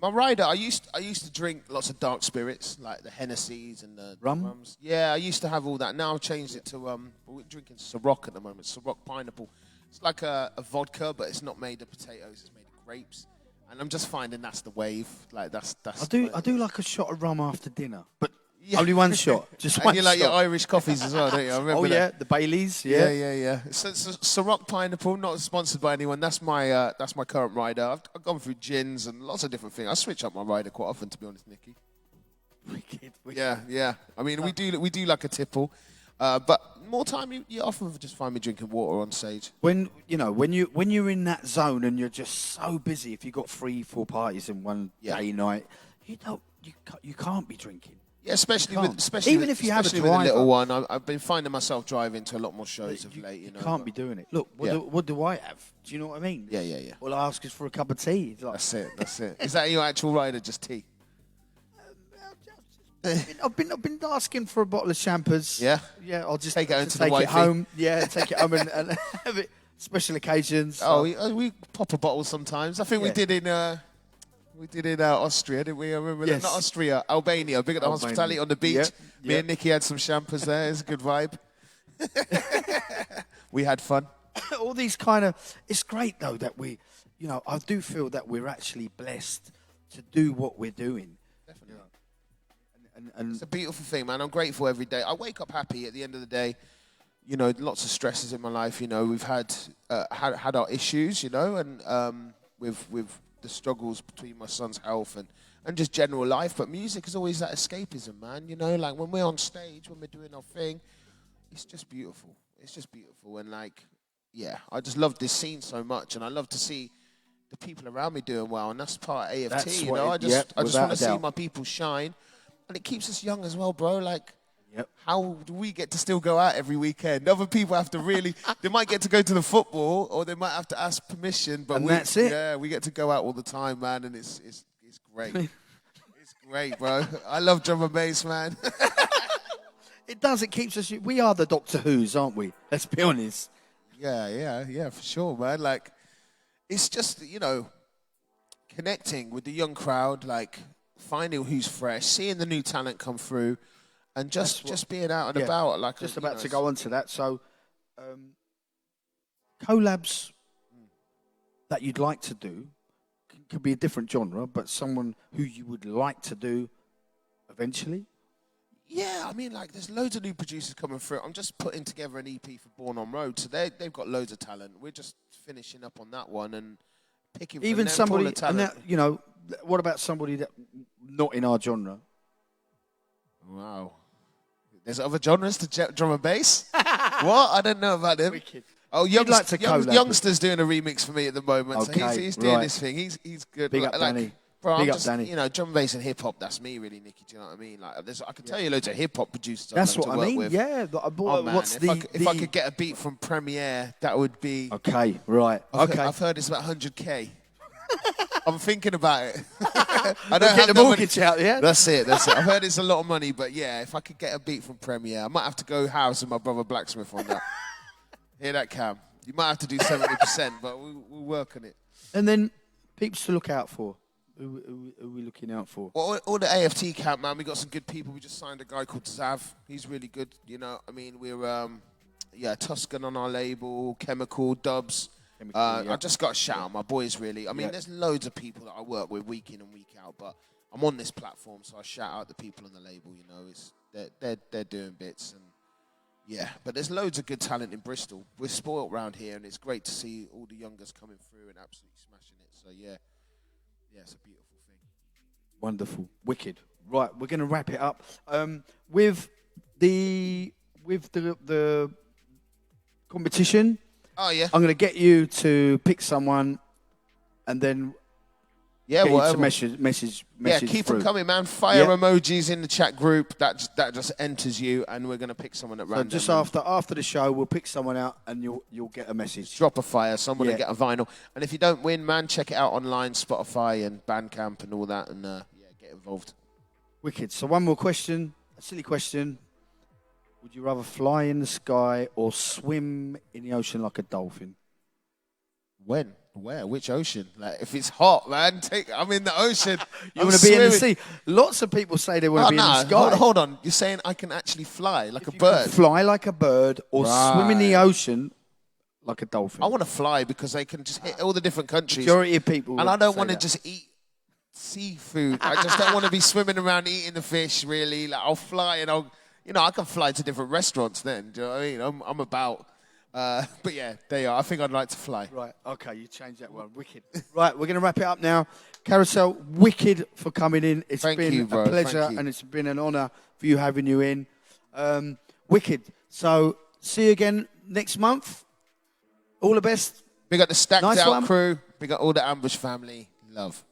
My rider, I used to drink lots of dark spirits, like the Hennessy's and the rums. Yeah, I used to have all that. Now I've changed it to, we're drinking Ciroc at the moment, Ciroc pineapple. It's like a vodka, but it's not made of potatoes, it's made of grapes. And I'm just finding that's the wave. Like that's. I do like a shot of rum after dinner, but only one shot. Just one. And you like your Irish coffees as well, don't you? I remember that. The Baileys. Yeah. So Ciroc pineapple, not sponsored by anyone. That's my current rider. I've gone through gins and lots of different things. I switch up my rider quite often, to be honest, Nicky. Wicked. Yeah. I mean, we do like a tipple, but more time you often just find me drinking water on stage. When you're in that zone and you're just so busy, if you've got 3-4 parties in one day night, you can't be drinking. Yeah, especially even if you have a driver, with a little one. I've been finding myself driving to a lot more shows of late. You can't be doing it. Look, what do I have? Do you know what I mean? Yeah. All I ask is for a cup of tea. Like, that's it. Is that your actual rider, just tea? I've been asking for a bottle of champers. Yeah. I'll just take it home. Yeah, take it home and have it. Special occasions. We pop a bottle sometimes. I think we did in. We did in Austria, didn't we? I remember that. Not Austria, Albania. Big at the hospitality on the beach. Me and Nicky had some champers there. It's a good vibe. We had fun. All these kind of... It's great, though, that we... I do feel that we're actually blessed to do what we're doing. Definitely. And it's a beautiful thing, man. I'm grateful every day. I wake up happy at the end of the day. Lots of stresses in my life. We've had our issues, and with the struggles between my son's health and just general life, but music is always that escapism, man. Like when we're on stage, when we're doing our thing, it's just beautiful. And I just love this scene so much, and I love to see the people around me doing well, and that's part of AFT. I just want to see my people shine, and it keeps us young as well, bro. Like, how do we get to still go out every weekend? Other people have to really, they might get to go to the football or they might have to ask permission, but that's it. Yeah, we get to go out all the time, man, and it's great. It's great, bro. I love drum and bass, man. It does. It keeps us. We are the Doctor Who's, aren't we? Let's be honest. Yeah, for sure, man. Like, it's just, connecting with the young crowd, like finding who's fresh, seeing the new talent come through. And just being out and about, like just about to go on to that. So, collabs that you'd like to do could be a different genre, but someone who you would like to do eventually. Yeah, I mean, like, there's loads of new producers coming through. I'm just putting together an EP for Born on Road, so they've got loads of talent. We're just finishing up on that one and picking from Even them somebody, pool of talent. and that, you know, what about somebody that not in our genre? Wow. There's other genres to drum and bass? What? I don't know about them. Wicked. Oh, like to collab Youngster's doing a remix for me at the moment, so Okay, he's doing right. his thing. He's good. Big up, Danny. Bro, Big I'm up, just, Danny. you know, drum and bass and hip hop. That's me, really, Nicky. Do you know what I mean? Like, I could tell you loads of hip hop producers. That's I'd love what to I work mean. with. Yeah. Oh, man. What's If I could get a beat from Premiere, that would be. Okay. Right. I've heard it's about 100K. I'm thinking about it. I don't Get have the the mortgage out, yeah. That's it. I've heard it's a lot of money, but yeah, if I could get a beat from Premiere, I might have to go house with my brother Blacksmith on that. Hear that, Cam? You might have to do 70%, but we'll work on it. And then peeps to look out for. Who are we looking out for? Well, all the AFT camp, man. We got some good people. We just signed a guy called Zav. He's really good. You know, I mean, we're Tuscan on our label, Chemical, Dubs. I just got to shout out my boys, really. I mean, there's loads of people that I work with week in and week out, but I'm on this platform, so I shout out the people on the label. You know, they're doing bits, and yeah. But there's loads of good talent in Bristol. We're spoilt round here, and it's great to see all the youngers coming through and absolutely smashing it. So yeah, it's a beautiful thing. Wonderful, wicked. Right, we're going to wrap it up with the competition. Oh yeah. I'm going to get you to pick someone, and then get you to whatever. message. Yeah, keep through. them coming, man. Fire emojis in the chat group. That just enters you, and we're gonna pick someone at So random. just after the show, we'll pick someone out, and you'll get a message. Drop a fire, someone to get a vinyl. And if you don't win, man, check it out online, Spotify and Bandcamp and all that, and get involved. Wicked. So one more question, a silly question. Would you rather fly in the sky or swim in the ocean like a dolphin? When? Where? Which ocean? Like, if it's hot, man, I'm in the ocean. You want to be in the sea? Lots of people say they want to be in the sky. Hold on. You're saying I can actually fly like a bird? Fly like a bird or swim in the ocean like a dolphin? I want to fly because they can just hit all the different countries. Majority of people. And I don't want to just eat seafood. I just don't want to be swimming around eating the fish, really. Like, I'll fly and I can fly to different restaurants then. Do you know what I mean? I'm about. But yeah, there you are. I think I'd like to fly. Right, okay, you changed that one. Wicked. Right, we're going to wrap it up now. Carasel, wicked for coming in. It's been a pleasure and it's been an honour for you having you in. Wicked. So, see you again next month. All the best. Big up the Stacked Out crew. Big up all the Ambush family. Love.